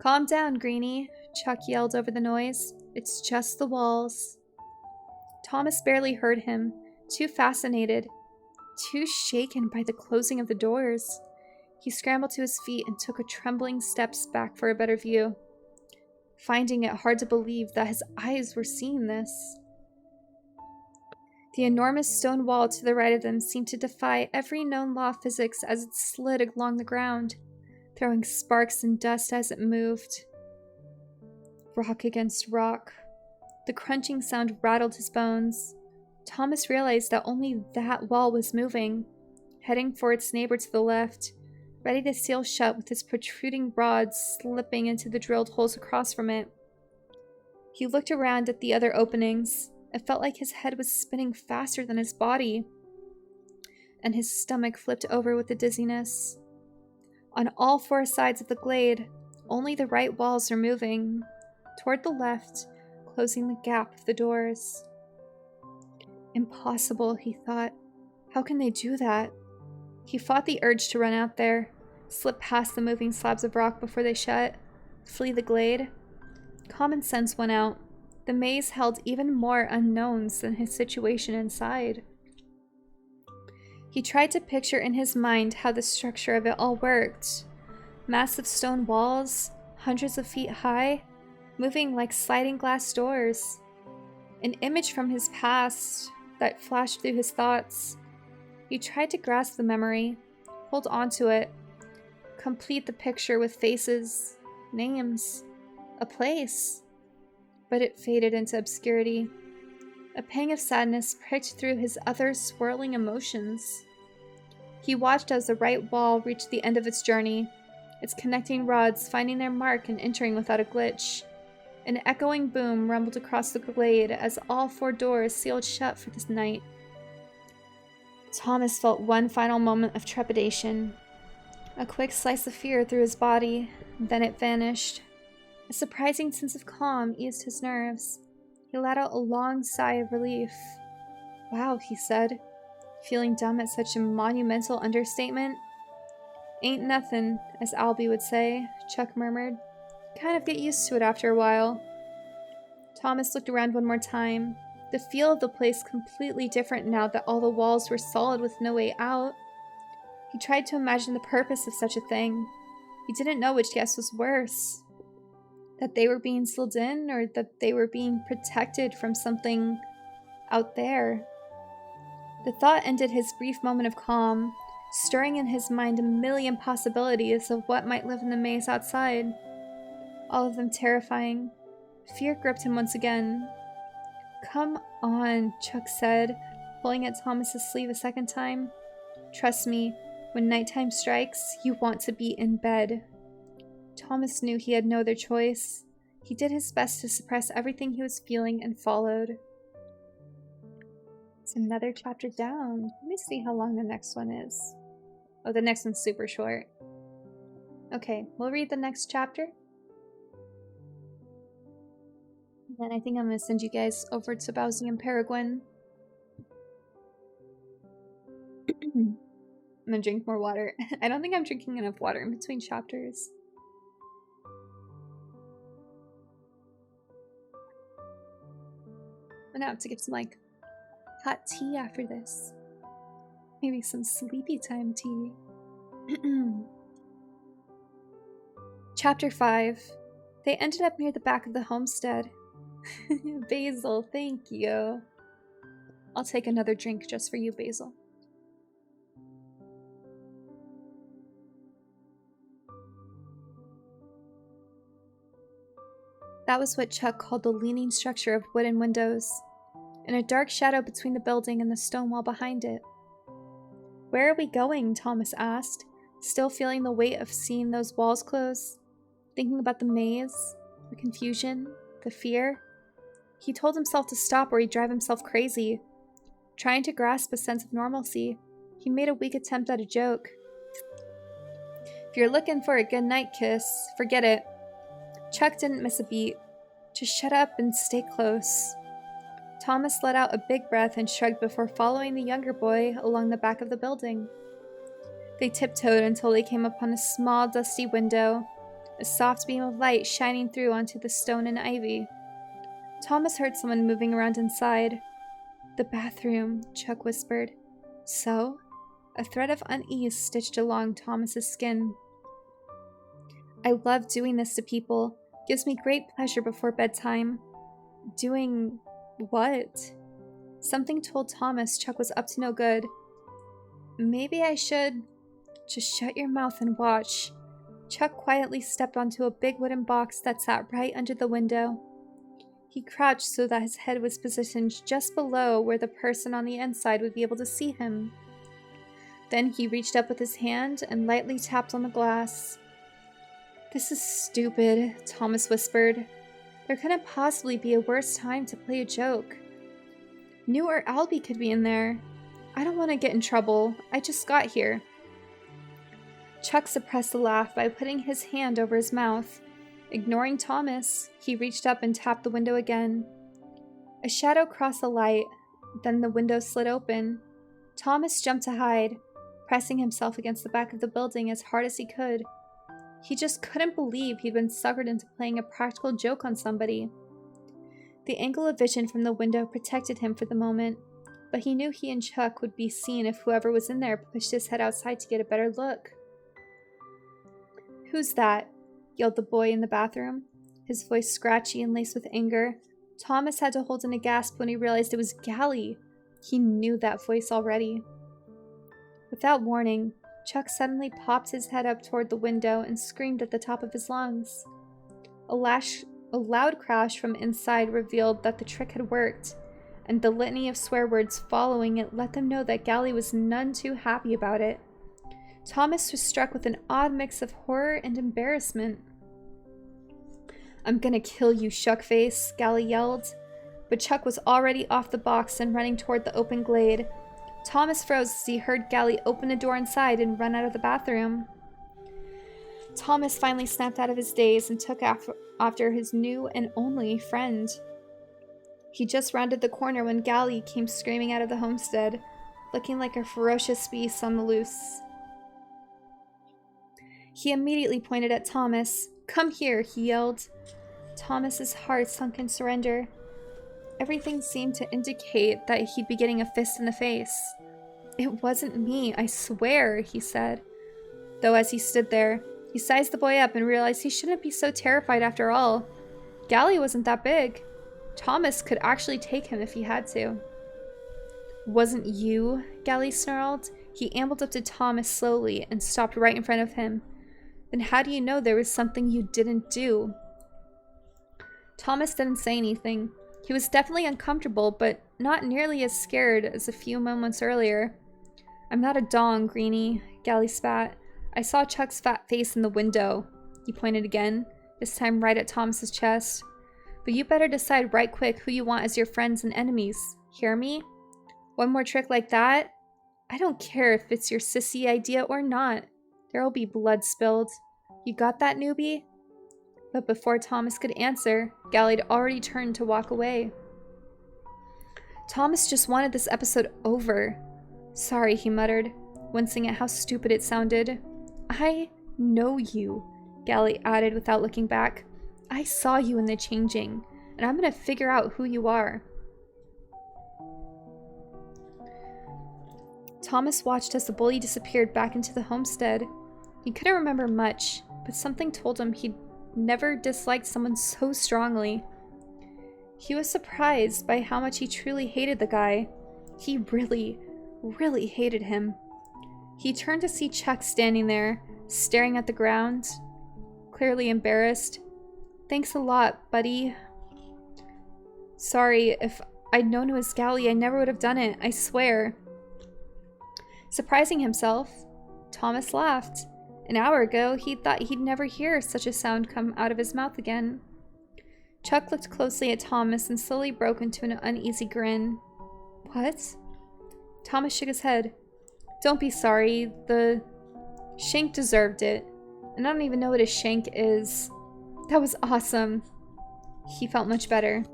Calm down, Greenie, Chuck yelled over the noise. It's just the walls. Thomas barely heard him, too fascinated, too shaken by the closing of the doors. He scrambled to his feet and took a trembling steps back for a better view, finding it hard to believe that his eyes were seeing this. The enormous stone wall to the right of them seemed to defy every known law of physics as it slid along the ground, throwing sparks and dust as it moved. Rock against rock. The crunching sound rattled his bones. Thomas realized that only that wall was moving, heading for its neighbor to the left, ready to seal shut with its protruding rods slipping into the drilled holes across from it. He looked around at the other openings. It felt like his head was spinning faster than his body, and his stomach flipped over with the dizziness. On all 4 sides of the glade, only the right walls were moving, toward the left, closing the gap of the doors. Impossible, he thought. How can they do that? He fought the urge to run out there, slip past the moving slabs of rock before they shut, flee the glade. Common sense went out. The maze held even more unknowns than his situation inside. He tried to picture in his mind how the structure of it all worked. Massive stone walls, hundreds of feet high, moving like sliding glass doors. An image from his past that flashed through his thoughts. He tried to grasp the memory, hold on to it, complete the picture with faces, names, a place. But it faded into obscurity. A pang of sadness pricked through his other swirling emotions. He watched as the right wall reached the end of its journey, its connecting rods finding their mark and entering without a glitch. An echoing boom rumbled across the glade as all 4 doors sealed shut for this night. Thomas felt one final moment of trepidation, a quick slice of fear through his body, Then it vanished. A surprising sense of calm eased his nerves. He let out a long sigh of relief. Wow, he said, feeling dumb at such a monumental understatement. Ain't nothing, as Albie would say, Chuck murmured. Kind of get used to it after a while. Thomas looked around one more time. The feel of the place completely different now that all the walls were solid with no way out. He tried to imagine the purpose of such a thing. He didn't know which guess was worse. That they were being sealed in, or that they were being protected from something out there. The thought ended his brief moment of calm, stirring in his mind a million possibilities of what might live in the maze outside. All of them terrifying. Fear gripped him once again. Come on, Chuck said, pulling at Thomas's sleeve a second time. Trust me, when nighttime strikes, you want to be in bed. Thomas knew he had no other choice. He did his best to suppress everything he was feeling and followed. It's another chapter down. Let me see how long the next one is. Oh, the next one's super short. Okay, we'll read the next chapter. Then I think I'm going to send you guys over to Bowsy and Paraguin. I'm going to drink more water. I don't think I'm drinking enough water in between chapters. I'm going to have to get some, like, hot tea after this. Maybe some sleepy time tea. Chapter 5. They ended up near the back of the homestead. Basil, thank you. I'll take another drink just for you, Basil. That was what Chuck called the leaning structure of wooden windows, and a dark shadow between the building and the stone wall behind it. Where are we going? Thomas asked, still feeling the weight of seeing those walls close, thinking about the maze, the confusion, the fear. He told himself to stop or he'd drive himself crazy. Trying to grasp a sense of normalcy, he made a weak attempt at a joke. If you're looking for a good night kiss, forget it. Chuck didn't miss a beat. Just shut up and stay close. Thomas let out a big breath and shrugged before following the younger boy along the back of the building. They tiptoed until they came upon a small, dusty window, a soft beam of light shining through onto the stone and ivy. Thomas heard someone moving around inside. The bathroom, Chuck whispered. So? A thread of unease stitched along Thomas's skin. I love doing this to people. Gives me great pleasure before bedtime. Doing what? Something told Thomas Chuck was up to no good. Maybe I should... Just shut your mouth and watch. Chuck quietly stepped onto a big wooden box that sat right under the window. He crouched so that his head was positioned just below where the person on the inside would be able to see him. Then he reached up with his hand and lightly tapped on the glass. This is stupid, Thomas whispered. There couldn't possibly be a worse time to play a joke. New or Albie could be in there. I don't want to get in trouble. I just got here. Chuck suppressed a laugh by putting his hand over his mouth. Ignoring Thomas, he reached up and tapped the window again. A shadow crossed the light, then the window slid open. Thomas jumped to hide, pressing himself against the back of the building as hard as he could. He just couldn't believe he'd been suckered into playing a practical joke on somebody. The angle of vision from the window protected him for the moment, but he knew he and Chuck would be seen if whoever was in there pushed his head outside to get a better look. Who's that? Yelled the boy in the bathroom, his voice scratchy and laced with anger. Thomas had to hold in a gasp when he realized it was Gally. He knew that voice already. Without warning, Chuck suddenly popped his head up toward the window and screamed at the top of his lungs. A loud crash from inside revealed that the trick had worked, and the litany of swear words following it let them know that Gally was none too happy about it. Thomas was struck with an odd mix of horror and embarrassment. I'm gonna kill you, Shuckface, Gally yelled. But Chuck was already off the box and running toward the open glade. Thomas froze as he heard Gally open a door inside and run out of the bathroom. Thomas finally snapped out of his daze and took after his new and only friend. He just rounded the corner when Gally came screaming out of the homestead, looking like a ferocious beast on the loose. He immediately pointed at Thomas. "Come here," he yelled. Thomas's heart sunk in surrender. Everything seemed to indicate that he'd be getting a fist in the face. "It wasn't me, I swear," he said. Though as he stood there, he sized the boy up and realized he shouldn't be so terrified after all. Gally wasn't that big. Thomas could actually take him if he had to. "Wasn't you?" Gally snarled. He ambled up to Thomas slowly and stopped right in front of him. "Then how do you know there was something you didn't do?" Thomas didn't say anything. He was definitely uncomfortable, but not nearly as scared as a few moments earlier. "I'm not a dong, Greenie," Gally spat. "I saw Chuck's fat face in the window." He pointed again, this time right at Thomas's chest. "But you better decide right quick who you want as your friends and enemies. Hear me? One more trick like that? I don't care if it's your sissy idea or not. There'll be blood spilled. You got that, newbie?" But before Thomas could answer, Gally'd already turned to walk away. Thomas just wanted this episode over. "Sorry," he muttered, wincing at how stupid it sounded. "I know you," Gally added without looking back. "I saw you in the changing, and I'm gonna figure out who you are." Thomas watched as the bully disappeared back into the homestead. He couldn't remember much, but something told him he'd never disliked someone so strongly. He was surprised by how much he truly hated the guy. He really, really hated him. He turned to see Chuck standing there, staring at the ground, clearly embarrassed. "Thanks a lot, buddy. Sorry, if I'd known it was Gally, I never would have done it, I swear." Surprising himself, Thomas laughed. An hour ago, he thought he'd never hear such a sound come out of his mouth again. Chuck looked closely at Thomas and slowly broke into an uneasy grin. "What?" Thomas shook his head. "Don't be sorry. The shank deserved it. And I don't even know what a shank is. That was awesome." He felt much better.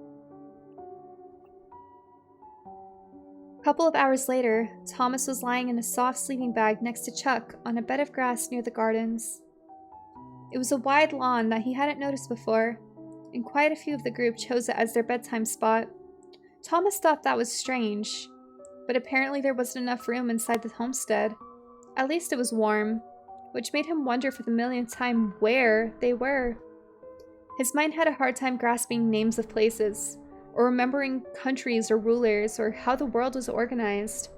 A couple of hours later, Thomas was lying in a soft sleeping bag next to Chuck on a bed of grass near the gardens. It was a wide lawn that he hadn't noticed before, and quite a few of the group chose it as their bedtime spot. Thomas thought that was strange, but apparently there wasn't enough room inside the homestead. At least it was warm, which made him wonder for the millionth time where they were. His mind had a hard time grasping names of places, or remembering countries or rulers, or how the world was organized.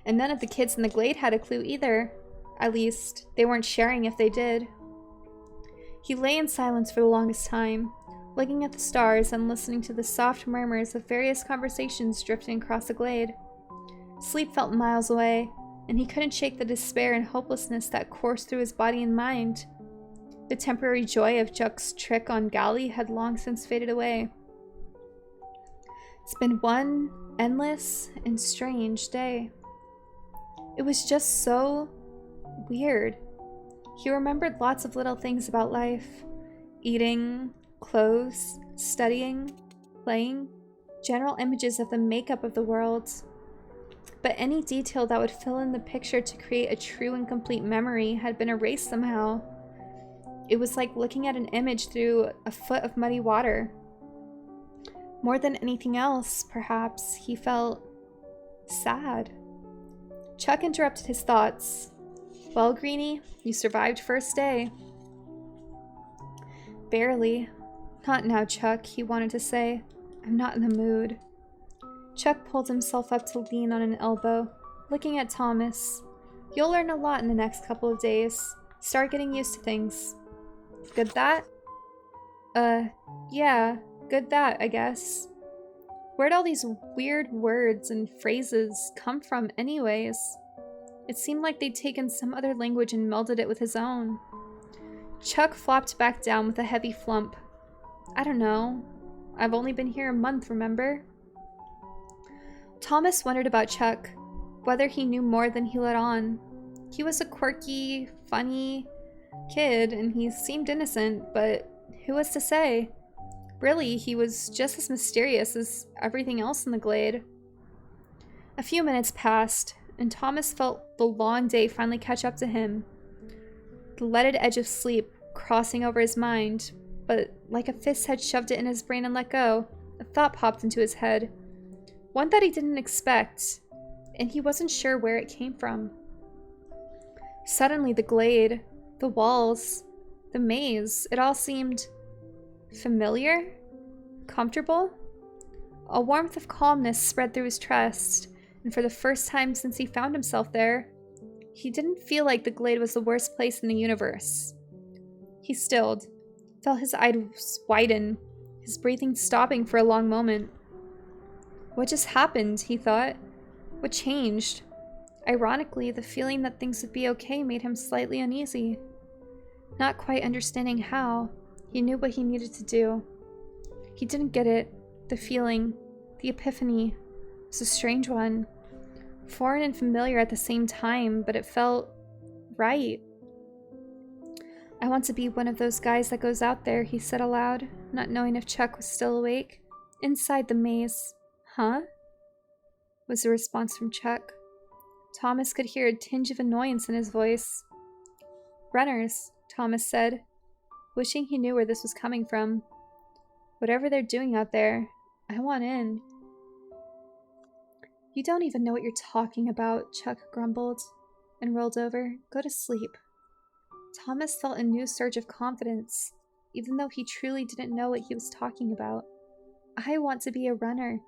And none of the kids in the glade had a clue either. At least, they weren't sharing if they did. He lay in silence for the longest time, looking at the stars and listening to the soft murmurs of various conversations drifting across the glade. Sleep felt miles away, and he couldn't shake the despair and hopelessness that coursed through his body and mind. The temporary joy of Chuck's trick on Gally had long since faded away. It's been one endless and strange day. It was just so weird. He remembered lots of little things about life. Eating, clothes, studying, playing, general images of the makeup of the world. But any detail that would fill in the picture to create a true and complete memory had been erased somehow. It was like looking at an image through a foot of muddy water. More than anything else, perhaps, he felt sad. Chuck interrupted his thoughts. "Well, Greenie, you survived first day." "Barely. Not now, Chuck," he wanted to say. "I'm not in the mood." Chuck pulled himself up to lean on an elbow, looking at Thomas. "You'll learn a lot in the next couple of days. Start getting used to things." "Good that?" Yeah, good that, I guess." Where'd all these weird words and phrases come from anyways? It seemed like they'd taken some other language and melded it with his own. Chuck flopped back down with a heavy flump. "I don't know. I've only been here a month, remember?" Thomas wondered about Chuck, whether he knew more than he let on. He was a quirky, funny, kid, and he seemed innocent, but who was to say? Really, he was just as mysterious as everything else in the glade. A few minutes passed, and Thomas felt the long day finally catch up to him. The leaded edge of sleep crossing over his mind, but like a fist had shoved it in his brain and let go, a thought popped into his head. One that he didn't expect, and he wasn't sure where it came from. Suddenly the glade, the walls, the maze, it all seemed familiar, comfortable. A warmth of calmness spread through his chest, and for the first time since he found himself there, he didn't feel like the glade was the worst place in the universe. He stilled, felt his eyes widen, his breathing stopping for a long moment. What just happened, he thought? What changed? Ironically, the feeling that things would be okay made him slightly uneasy. Not quite understanding how, he knew what he needed to do. He didn't get it. The feeling, the epiphany, was a strange one. Foreign and familiar at the same time, but it felt right. I want to be one of those guys that goes out there, he said aloud, not knowing if Chuck was still awake. Inside the maze. Huh? Was the response from Chuck. Thomas could hear a tinge of annoyance in his voice. Runners, Thomas said, wishing he knew where this was coming from. Whatever they're doing out there, I want in. You don't even know what you're talking about, Chuck grumbled, and rolled over. Go to sleep. Thomas felt a new surge of confidence, even though he truly didn't know what he was talking about. I want to be a runner.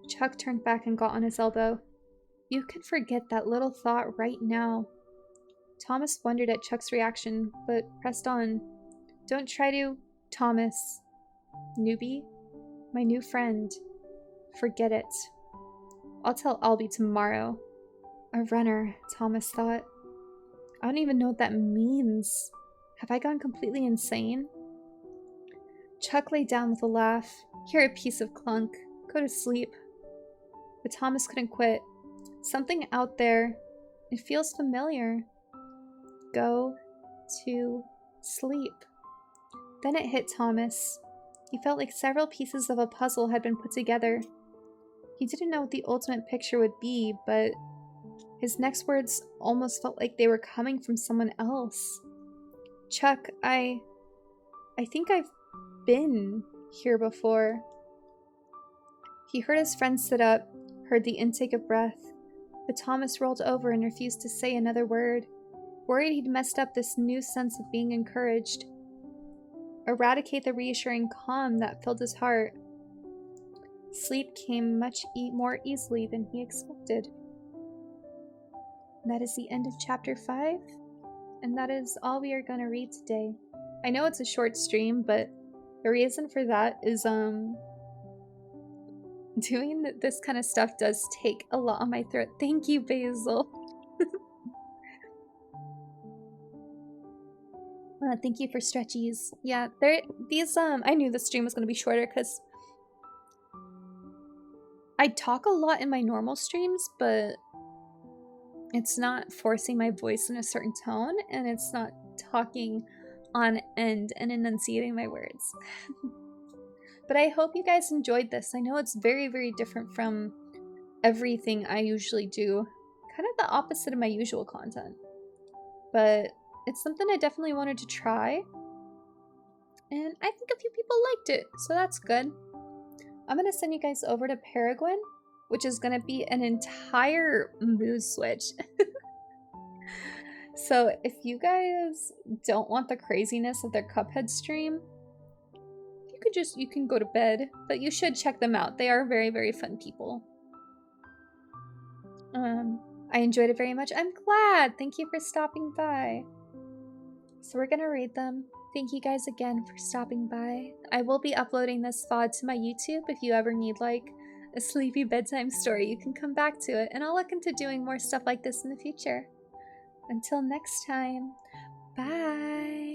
Chuck turned back and got on his elbow. You can forget that little thought right now. Thomas wondered at Chuck's reaction, but pressed on. Don't try to... Thomas. Newbie? My new friend. Forget it. I'll tell Albie tomorrow. A runner, Thomas thought. I don't even know what that means. Have I gone completely insane? Chuck lay down with a laugh. You're a piece of clunk. Go to sleep. But Thomas couldn't quit. Something out there. It feels familiar. Go to sleep. Then it hit Thomas. He felt like several pieces of a puzzle had been put together. He didn't know what the ultimate picture would be, but his next words almost felt like they were coming from someone else. Chuck, I think I've been here before. He heard his friend sit up, heard the intake of breath, but Thomas rolled over and refused to say another word, worried he'd messed up this new sense of being encouraged. Eradicate the reassuring calm that filled his heart. Sleep came much more easily than he expected. That is the end of chapter 5, and that is all we are going to read today. I know it's a short stream, but the reason for that is doing this kind of stuff does take a lot on my throat. Thank you, Basil. Thank you for stretchies. Yeah, I knew the stream was going to be shorter because I talk a lot in my normal streams, but it's not forcing my voice in a certain tone, and it's not talking on end and enunciating my words. But I hope you guys enjoyed this. I know it's very, very different from everything I usually do. Kind of the opposite of my usual content. But it's something I definitely wanted to try. And I think a few people liked it, so that's good. I'm going to send you guys over to Paraguin, which is going to be an entire mood switch. So if you guys don't want the craziness of their Cuphead stream, you can go to bed, but you should check them out. They are very, very fun people. I enjoyed it very much. I'm glad. Thank you for stopping by. So we're going to read them. Thank you guys again for stopping by. I will be uploading this VOD to my YouTube. If you ever need like a sleepy bedtime story, you can come back to it, and I'll look into doing more stuff like this in the future. Until next time, bye!